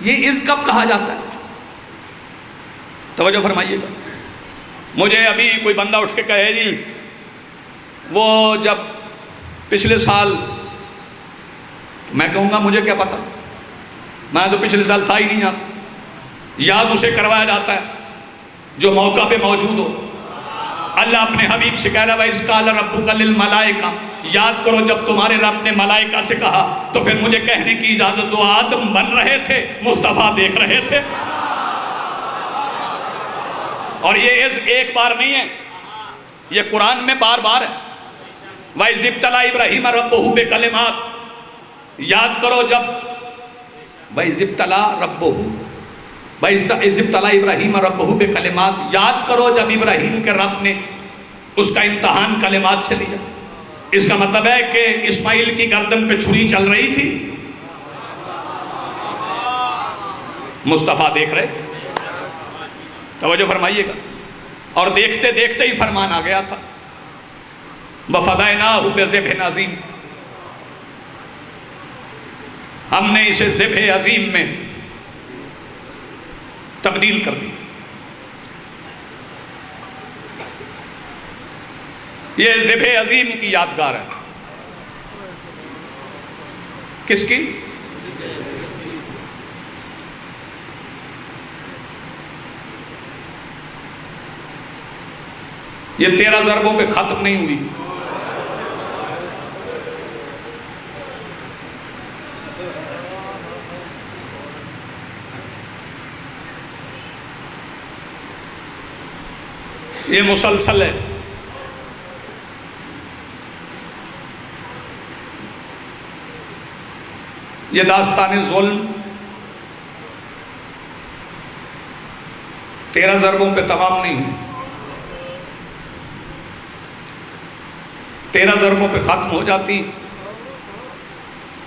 یہ از کب کہا جاتا ہے؟ توجہ فرمائیے گا۔ مجھے ابھی کوئی بندہ اٹھ کے کہے جی وہ جب پچھلے سال، میں کہوں گا مجھے کیا پتا، میں تو پچھلے سال تھا ہی نہیں یاد اسے کروایا جاتا ہے جو موقع پہ موجود ہو۔ اللہ اپنے حبیب سے کہہ رہا ہے وَإِذْ قَالَ رَبُّكَ لِلْمَلَائِكَةِ، یاد کرو جب تمہارے رب نے ملائکہ سے کہا تو پھر مجھے کہنے کی اجازت دو، آدم بن رہے تھے، مصطفیٰ دیکھ رہے تھے. اور یہ عز ایک بار نہیں ہے، یہ قرآن میں بار بار ہے. وَإِذِ ابْتَلَىٰ إِبْرَاهِيمَ رَبُّهُ بِكَلِمَاتٍ، یاد کرو جب وَإِذِ ابْتَلَىٰ رَبُّهُ وَإِذِ ابْتَلَىٰ إِبْرَاهِيمَ رَبُّهُ بِكَلِمَاتٍ، یاد کرو جب ابراہیم کے رب نے اس کا امتحان کلمات سے لیا. اس کا مطلب ہے کہ اسماعیل کی گردن پہ چھری چل رہی تھی، مصطفیٰ دیکھ رہے تھے. توجہ فرمائیے گا. اور دیکھتے دیکھتے ہی فرمان آ گیا تھا وَفَدَيْنَاهُ بِذِبْحٍ عَظِيمٍ، ہم نے اسے ذبح عظیم میں تبدیل کر دی. یہ ذبح عظیم کی یادگار ہے. کس کی؟ یہ 13 ضربوں پہ ختم نہیں ہوئی. یہ مسلسل ہے. یہ داستان ظلم 13 ضربوں پہ تمام نہیں ہے. 13 ضربوں پہ ختم ہو جاتی،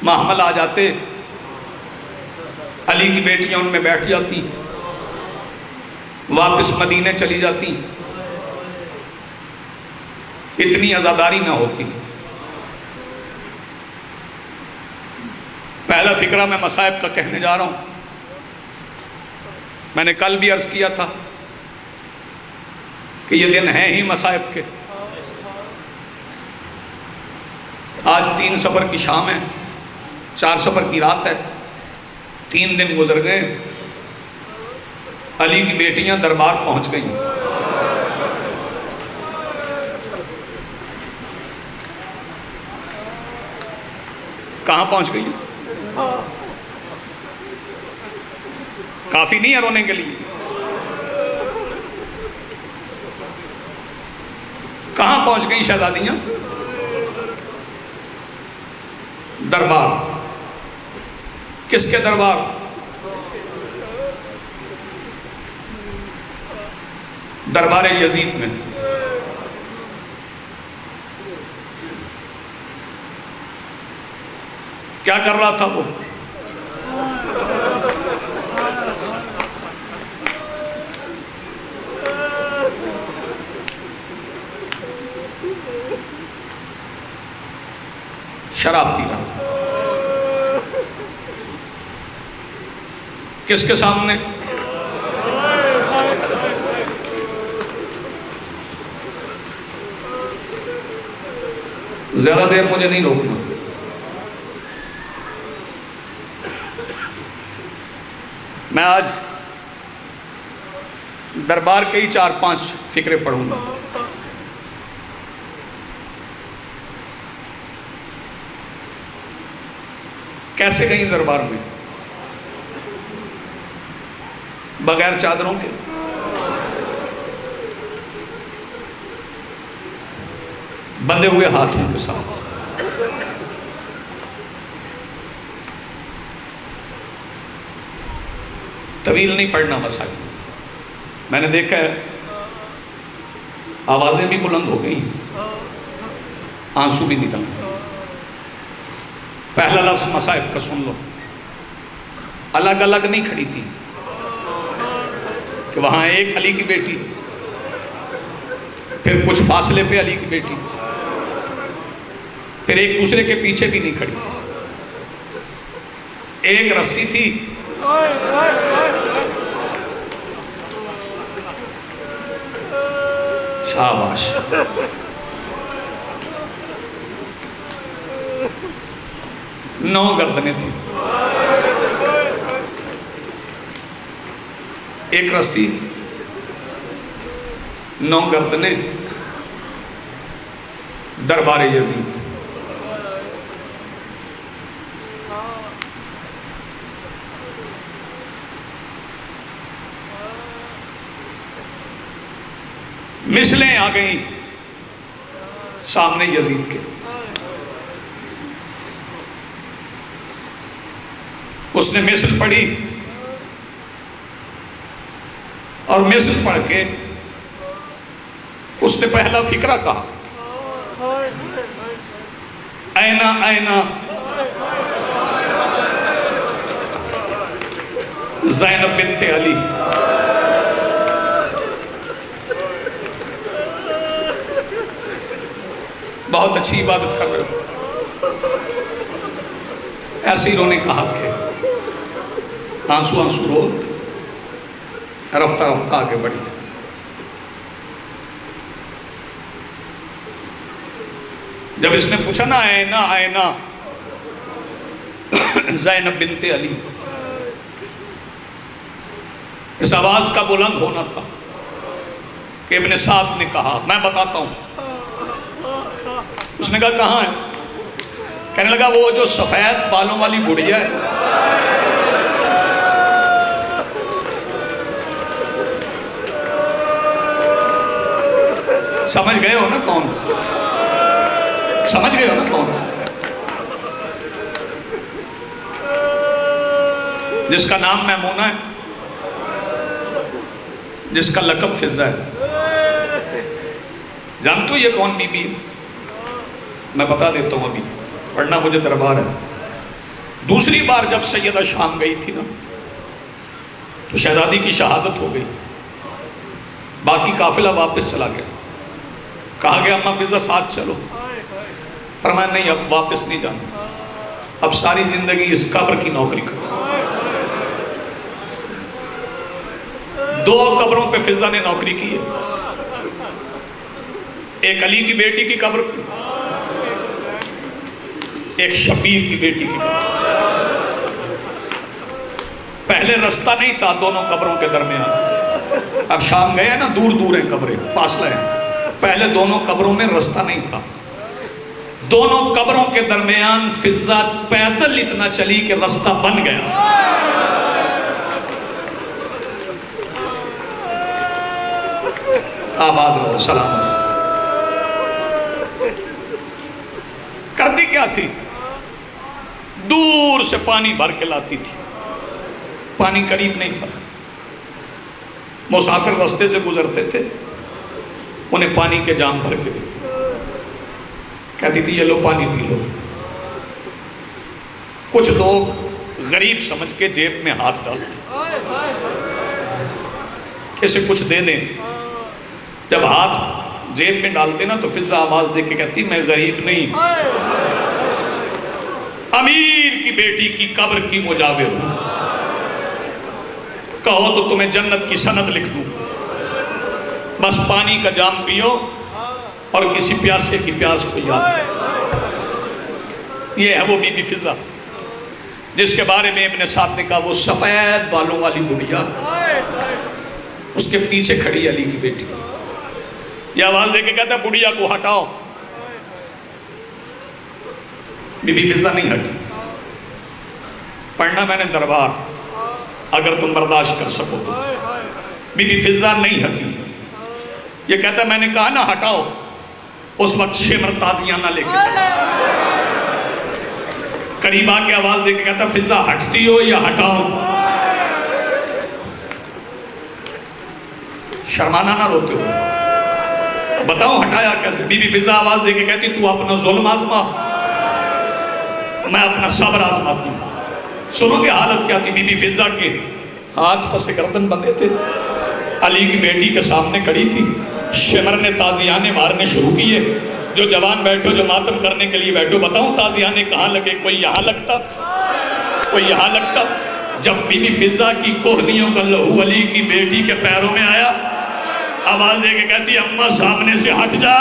محمل آ جاتے، علی کی بیٹیاں ان میں بیٹھ جاتی، واپس مدینے چلی جاتی، اتنی عزاداری نہ ہوتی. پہلا فکرہ میں مصائب کا کہنے جا رہا ہوں. میں نے کل بھی عرض کیا تھا کہ یہ دن ہیں ہی مصائب کے. آج 3 سفر کی شام ہے، 4 سفر کی رات ہے، 3 دن گزر گئے. علی کی بیٹیاں دربار پہنچ گئیں. کہاں پہنچ گئی؟ کافی نہیں ہے رونے کے لیے. کہاں پہنچ گئی شہزادیاں؟ دربار. کس کے دربار؟ دربار یزید میں. کیا کر رہا تھا وہ؟ شراب پی رہا تھا. کس کے سامنے؟ زیادہ دیر مجھے نہیں روکنا. میں آج دربار کے ہی 4-5 فکرے پڑھوں گا. کیسے گئیں دربار میں؟ بغیر چادروں کے. بندھے ہوئے ہاتھوں کے ساتھ. طویل نہیں پڑھنا مسائل. میں نے دیکھا ہے آوازیں بھی بلند ہو گئی، آنسو بھی نکل گئے. پہلا لفظ مصائب کا سن لو. الگ الگ نہیں کھڑی تھی کہ وہاں ایک علی کی بیٹی، پھر کچھ فاصلے پہ علی کی بیٹی، پھر ایک دوسرے کے پیچھے بھی نہیں کھڑی تھی. ایک رسی تھی، شاباش. نو گردنیں تھیں. ایک رسی، 9 گردنیں، دربار یزید. مثلیں آ گئیں سامنے یزید کے. اس نے مثل پڑھی اور مثل پڑھ کے اس نے پہلا فقرہ کہا اینا اینا زینب بنت علی. بہت اچھی عبادت کر رہے ہو. ایسے ہی رونے کا حق ہے. آنسو آنسو رو, رفتہ رفتہ آگے بڑھی. جب اس نے پوچھا نا اینا اینا زینب بنت علی, اس آواز کا بلند ہونا تھا کہ ابن سعد نے کہا میں بتاتا ہوں. اس نے کہا کہاں ہے؟ کہنے لگا وہ جو سفید بالوں والی بڑھیا ہے. سمجھ گئے ہو نا کون؟ سمجھ گئے ہو نا کون؟ جس کا نام میمونہ ہے, جس کا لقب فضہ ہے. جانتے ہو یہ کون بی بی؟ میں بتا دیتا ہوں, ابھی پڑھنا مجھے دربار ہے. دوسری بار جب سیدہ شام گئی تھی نا تو شہزادی کی شہادت ہو گئی. باقی قافلہ واپس چلا گیا. کہا گیا اماں فضہ ساتھ چلو. فرمایا نہیں اب واپس نہیں جانا, اب ساری زندگی اس قبر کی نوکری کرو. 2 قبروں پہ فضہ نے نوکری کی ہے. ایک علی کی بیٹی کی قبر پہ, ایک شبیر کی بیٹی کی قبر. پہلے رستہ نہیں تھا دونوں قبروں کے درمیان. اب شام گئے ہیں نا, دور دور ہیں قبریں, فاصلہ ہے. پہلے دونوں قبروں میں رستہ نہیں تھا. دونوں قبروں کے درمیان فضہ پیدل اتنا چلی کہ رستہ بن گیا. آباد رہو, سلام. کرتی کیا تھی؟ دور سے پانی بھر کے لاتی تھی. پانی قریب نہیں تھا. مسافر رستے سے گزرتے تھے, انہیں پانی کے جام بھر کے دیتی. کہتی تھی یہ لو پانی پی لو. کچھ لوگ غریب سمجھ کے جیب میں ہاتھ ڈالتے, کسی کچھ دے دیں. جب ہاتھ جیب میں ڈالتے نا تو فضہ آواز دے کے کہتی میں غریب نہیں, امیر کی بیٹی کی قبر کی مجاور ہوں. کہو تو تمہیں جنت کی سند لکھ دوں. بس پانی کا جام پیو اور کسی پیاسے کی پیاس کو یاد کرو. یہ ہے وہ بی بی فضہ جس کے بارے میں ابن سعد نے کہا وہ سفید بالوں والی بڑھیا, اس کے پیچھے کھڑی علی کی بیٹی. یہ آواز دے کے کہتا ہے بڑھیا کو ہٹاؤ. بی بی فضہ نہیں ہٹی. پڑھنا میں نے دربار, اگر تم برداشت کر سکو تو. بی بی فضہ نہیں ہٹی. یہ کہتا ہے میں نے کہا نا ہٹاؤ. اس وقت شمر تازیانہ لے کے چلا. قریب آ کے آواز دے کے کہتا فضہ ہٹتی ہو یا ہٹاؤ؟ شرمانا نہ روتے ہو, بتاؤ ہٹایا کیسے؟ بی بی فضہ آواز دے کے کہتی تو اپنا ظلم آزما, میں اپنا صبر آزماتی ہوں. سنو کہ حالت کیا تھی. بی بی فضہ کے ہاتھ پس گردن بندھے تھے, علی کی بیٹی کے سامنے کھڑی تھی. شمر نے تازیانے مارنے شروع کیے. جو جوان بیٹھو, جو ماتم کرنے کے لیے بیٹھو, بتاؤں تازیانے کہاں لگے؟ کوئی یہاں لگتا, کوئی یہاں لگتا. جب بی بی فضہ کی کوہنیوں کا لہو علی کی بیٹی کے پیروں میں آیا, آواز دے کے کہتی اماں سامنے سے ہٹ جا.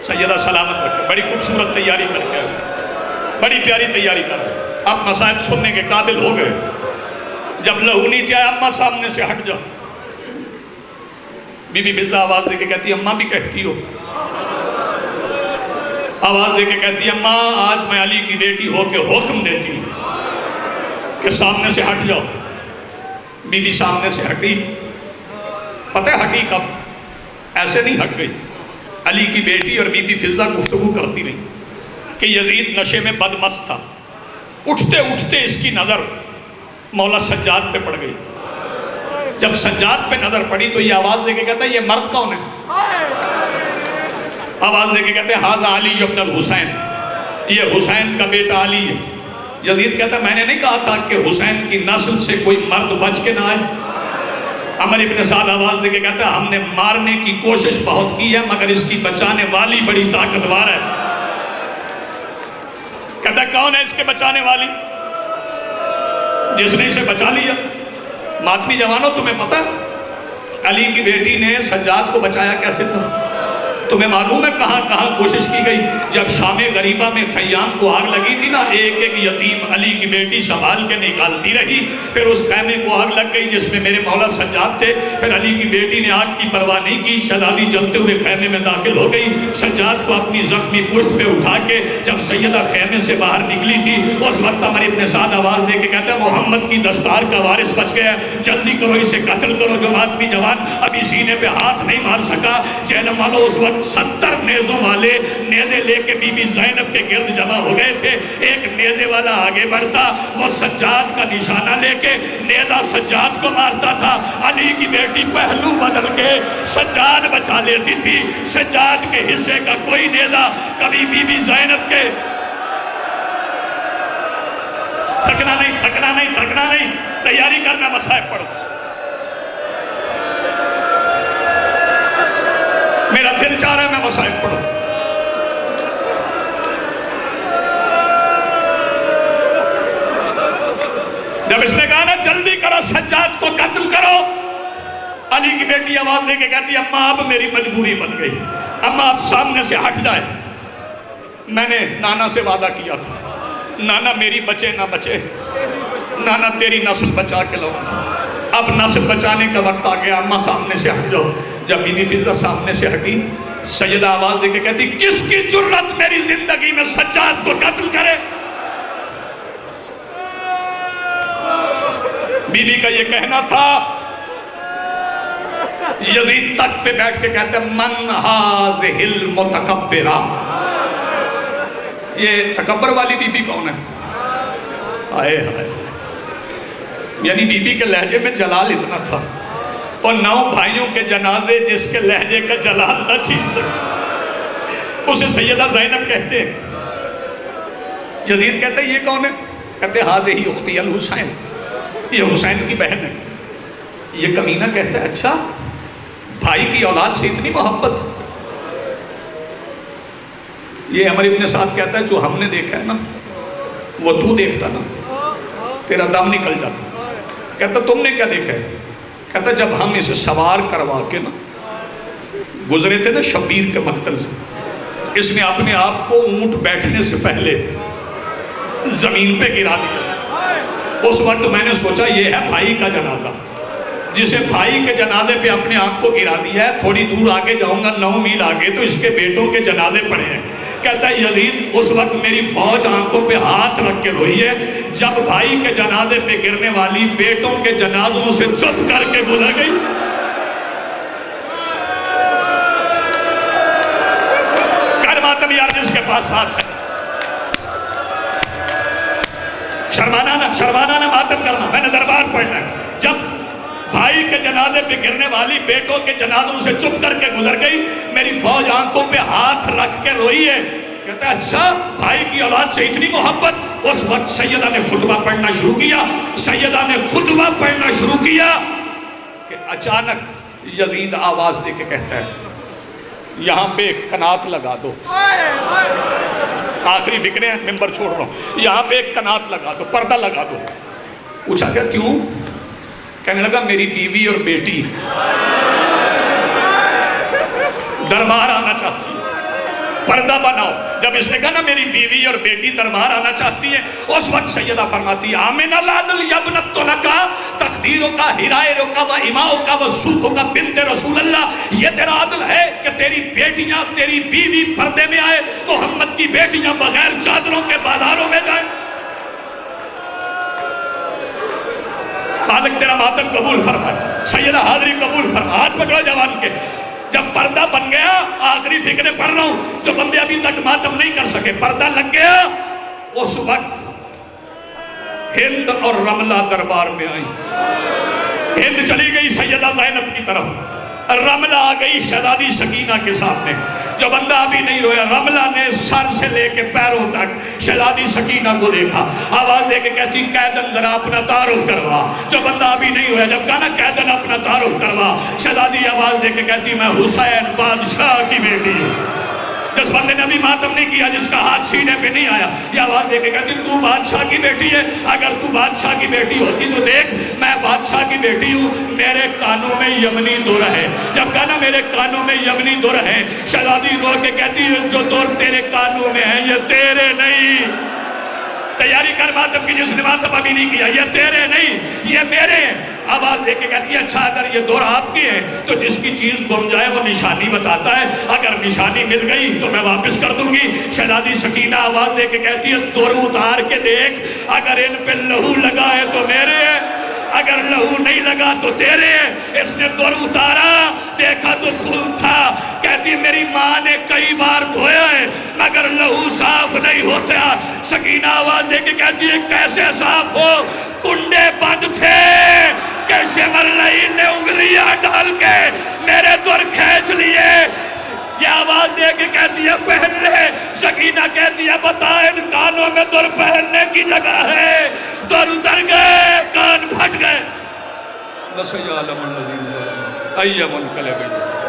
سیدہ سلامت رکھے, بڑی خوبصورت تیاری کر کے, بڑی پیاری تیاری کر رہے. آپ مصائب سننے کے قابل ہو گئے. جب لہو نیچے آیا اماں سامنے سے ہٹ جا. بی بی فضہ آواز دے کے کہتی ہے اماں بھی کہتی ہو، آواز دے کے کہتی ہے اماں آج میں علی کی بیٹی ہو کے حکم دیتی ہوں کہ سامنے سے ہٹ جاؤ۔ بی بی سامنے سے ہٹی، پتہ ہے ہٹی کب؟ ایسے نہیں ہٹ گئی۔ علی کی بیٹی اور بی بی فضہ گفتگو کرتی رہی کہ یزید نشے میں بدمست تھا، اٹھتے اٹھتے اس کی نظر مولا سجاد پہ پڑ گئی۔ جب سجاد پہ نظر پڑی تو یہ آواز دے کے کہتا ہے یہ مرد کون ہے؟ آواز دے کے کہتے ہیں ھذا علی ابن الحسین، یہ حسین کا بیٹا علی ہے۔ یزید کہتا ہے میں نے نہیں کہا تھا کہ حسین کی نسل سے کوئی مرد بچ کے نہ آئے؟ عمر ابن سعد آواز دے کے کہتا ہے ہم نے مارنے کی کوشش بہت کی ہے مگر اس کی بچانے والی بڑی طاقتور ہے۔ کہتا ہے کون ہے اس کے بچانے والی؟ جس نے اسے بچا لیا۔ ماتمی جوانوں تمہیں پتہ علی کی بیٹی نے سجاد کو بچایا کیسے تھا؟ تمہیں معلوم ہے کہاں کہاں کوشش کی گئی؟ جب شام غریبہ میں خیام کو آگ لگی تھی نا، ایک ایک یتیم علی کی بیٹی سنبھال کے نکالتی رہی، پھر اس خیمے کو آگ لگ گئی جس میں میرے مولا سجاد تھے، پھر علی کی بیٹی نے آگ کی پرواہ نہیں کی، شہزادی جلتے ہوئے خیمے میں داخل ہو گئی، سجاد کو اپنی زخمی پشت پہ اٹھا کے جب سیدہ خیمے سے باہر نکلی تھی اس وقت عمر ابن سعد آواز دے کے کہتا ہے محمد کی دستار کا وارث بچ گیا، جلدی کرو اسے قتل کرو۔ جو آدمی جوان ابھی سینے پہ ہاتھ نہیں مار سکا، جہنم والوں اس وقت 70 نیزوں والے نیزے لے کے بی بی زینب کے گرد جمع ہو گئے تھے۔ ایک نیزے والا آگے بڑھتا، وہ سجاد کا نشانہ لے کے نیزہ سجاد کو مارتا تھا، علی کی بیٹی پہلو بدل کے سجاد بچا لیتی تھی۔ سجاد کے حصے کا کوئی نیزہ کبھی بی بی زینب کے تھکنا نہیں، تھکنا نہیں، تھکنا نہیں، تیاری کرنا، مصائب پڑھو۔ میرا دل چاہ رہا ہے میں مصائب پڑھوں۔ جب اس نے کہا نا جلدی کرو سجاد کو قتل کرو، علی کی بیٹی آواز دے کے کہتی ہے اماں اب میری مجبوری بن گئی، اماں اب سامنے سے ہٹ جائے۔ میں نے نانا سے وعدہ کیا تھا نانا میری بچے نہ بچے، نانا تیری نسل بچا کے لاؤں گا، اب نسل بچانے کا وقت آ گیا، اماں سامنے سے ہٹ جاؤ۔ جب بی بی فضہ سامنے سے ہٹی، سیدہ آواز دے کے کہتی کس کی جرت میری زندگی میں سجاد کو قتل کرے؟ بی بی کا یہ کہنا تھا، یزید تک پہ بیٹھ کے کہتے ہیں من ھذہ المتکبرہ، یہ تکبر والی بی بی کون ہے؟ آئے ہائے، یعنی بی بی کے لہجے میں جلال اتنا تھا، اور 9 بھائیوں کے جنازے جس کے لہجے کا جلال نہ چھین سکتے، اسے سیدہ زینب کہتے ہیں۔ یزید کہتے ہیں یہ کون ہے؟ کہتے ہیں ھذہ اختی الحسین، یہ حسین کی بہن ہے۔ یہ کمینہ کہتا ہے اچھا بھائی کی اولاد سے اتنی محبت؟ یہ عمر ابن سعد کہتا ہے جو ہم نے دیکھا ہے نا وہ تو دیکھتا نا تیرا دم نکل جاتا۔ کہتا تم نے کیا دیکھا ہے؟ کہتا جب ہم اسے سوار کروا کے نا گزرے تھے نا شبیر کے مقتل سے، اس نے اپنے آپ کو اونٹ بیٹھنے سے پہلے زمین پہ گرا دیا تھا۔ اس وقت میں نے سوچا یہ ہے بھائی کا جنازہ، جسے بھائی کے جنازے پہ اپنے آپ کو گرا دیا ہے، تھوڑی دور آگے جاؤں گا 9 میل آگے تو اس کے بیٹوں کے جنازے پڑے ہیں۔ کہتا ہے یزید اس وقت میری فوج آنکھوں پہ ہاتھ رکھ کے روئی ہے، جب بھائی کے جنازے پہ گرنے والی بیٹوں کے جنازوں سے چپ کر کے گزر گئی۔ کر ماتم یار جس کے پاس ہاتھ ہے، شرمانا نہ ماتم کرنا، میں نے دربار پڑھنا ہے۔ جب بھائی کے جنازے پہ گرنے والی بیٹوں کے جنازوں سے چپ کر کے گزر گئی، میری فوج آنکھوں پہ ہاتھ رکھ کے روئی ہے۔ کہتا ہے اچھا بھائی کی اولاد سے اتنی محبت؟ اس وقت سیدہ نے خطبہ پڑھنا شروع کیا، سیدہ نے خطبہ پڑھنا شروع کیا کہ اچانک یزید آواز دے کے کہتا ہے یہاں پہ ایک کنات لگا دو، آخری فکریں ہیں ممبر چھوڑ رہا ہوں، یہاں پہ ایک کنات لگا دو، پردہ لگا دو۔ پوچھا کیا کیوں؟ کہنے لگا میری بیوی اور بیٹی دربار آنا چاہتی ہے۔ پردہ بناؤ. جب اس نے کہا نا میری بیوی اور بیٹی دربار آنا چاہتی ہیں، اس وقت سیدہ فرماتی ہے آمین العدل یبنت لکا تقدیروں کا ہرائروں کا و اماؤں کا و سوکھوں کا بنت رسول اللہ. یہ تیرا عدل ہے کہ تیری بیٹیاں تیری بیوی پردے میں آئے، محمد کی بیٹیاں بغیر چادروں کے بازاروں میں جائیں. خالق تیرا ماتم قبول فرمائے. سیدہ حاضری قبول فرمائے. ہاتھ پکڑو جوان کے. جب پردہ بن گیا، آخری فکریں پڑھ رہا ہوں جو بندے ابھی تک ماتم نہیں کر سکے، پردہ لگ گیا، اس وقت ہند اور رملہ دربار میں آئی. ہند چلی گئی سیدہ زینب کی طرف، رملہ آ گئی شہزادی سکینہ کے سامنے. جو بندہ ابھی نہیں رویا، رملہ نے سر سے لے کے پیروں تک شہزادی سکینہ کو دیکھا، آواز دے کے کہتی قیدن ذرا اپنا تعارف کروا. جو بندہ ابھی نہیں رویا، جب کہا نا قیدن اپنا تعارف کروا، شہزادی آواز دے کے کہتی میں حسین بادشاہ کی بیٹی ہوں. جس بندے نے ابھی ماتم نہیں کیا، جس کا ہاتھ سینے پہ نہیں آیا، یہ آواز دے کے کہتی تو بادشاہ کی بیٹی ہے. اگر تو بادشاہ کی بیٹی ہوتی تو دیکھ میں بادشاہ کی بیٹی ہوں، میرے کانوں میں یمنی دور ہے. جب کہا نا میرے کانوں میں یمنی دور ہے، شہزادی رو کے کہتی جو دور تیرے کانوں میں ہیں یہ تیرے نہیں. تیاری کر ماتم کی، جس نے ماتم ابھی نہیں کیا، یہ تیرے نہیں یہ میرے ہیں. آواز دے کے کہتی ہے اچھا اگر یہ دور آپ کی ہے تو جس کی چیز گم جائے وہ نشانی بتاتا ہے، اگر نشانی مل گئی تو میں واپس کر دوں گی. شہزادی سکینہ آواز دے کے کہتی ہے دور اتار کے دیکھ، اگر ان پہ لہو لگا ہے تو میرے ہے، اگر لہو نہیں لگا تو تیرے ہے. اس نے دور اتارا، دیکھا تو خون تھا. کہتی میری ماں نے کئی بار دھویا ہے مگر لہو صاف نہیں ہوتا. سکینہ آواز دے کے کہتی ہے کیسے صاف ہو؟ کنڈے بند تھے کہ شمرلئی نے انگلیاں ڈال کے میرے دور کھینچ لیے. یہ آواز دے کے کہتی ہے پہن لے. سکینہ کہتی ہے بتا ان کانوں میں دور پہننے کی جگہ ہے. دور اتر گئے، کان پھٹ گئے. بس یا علم الذین ایہ منقلب.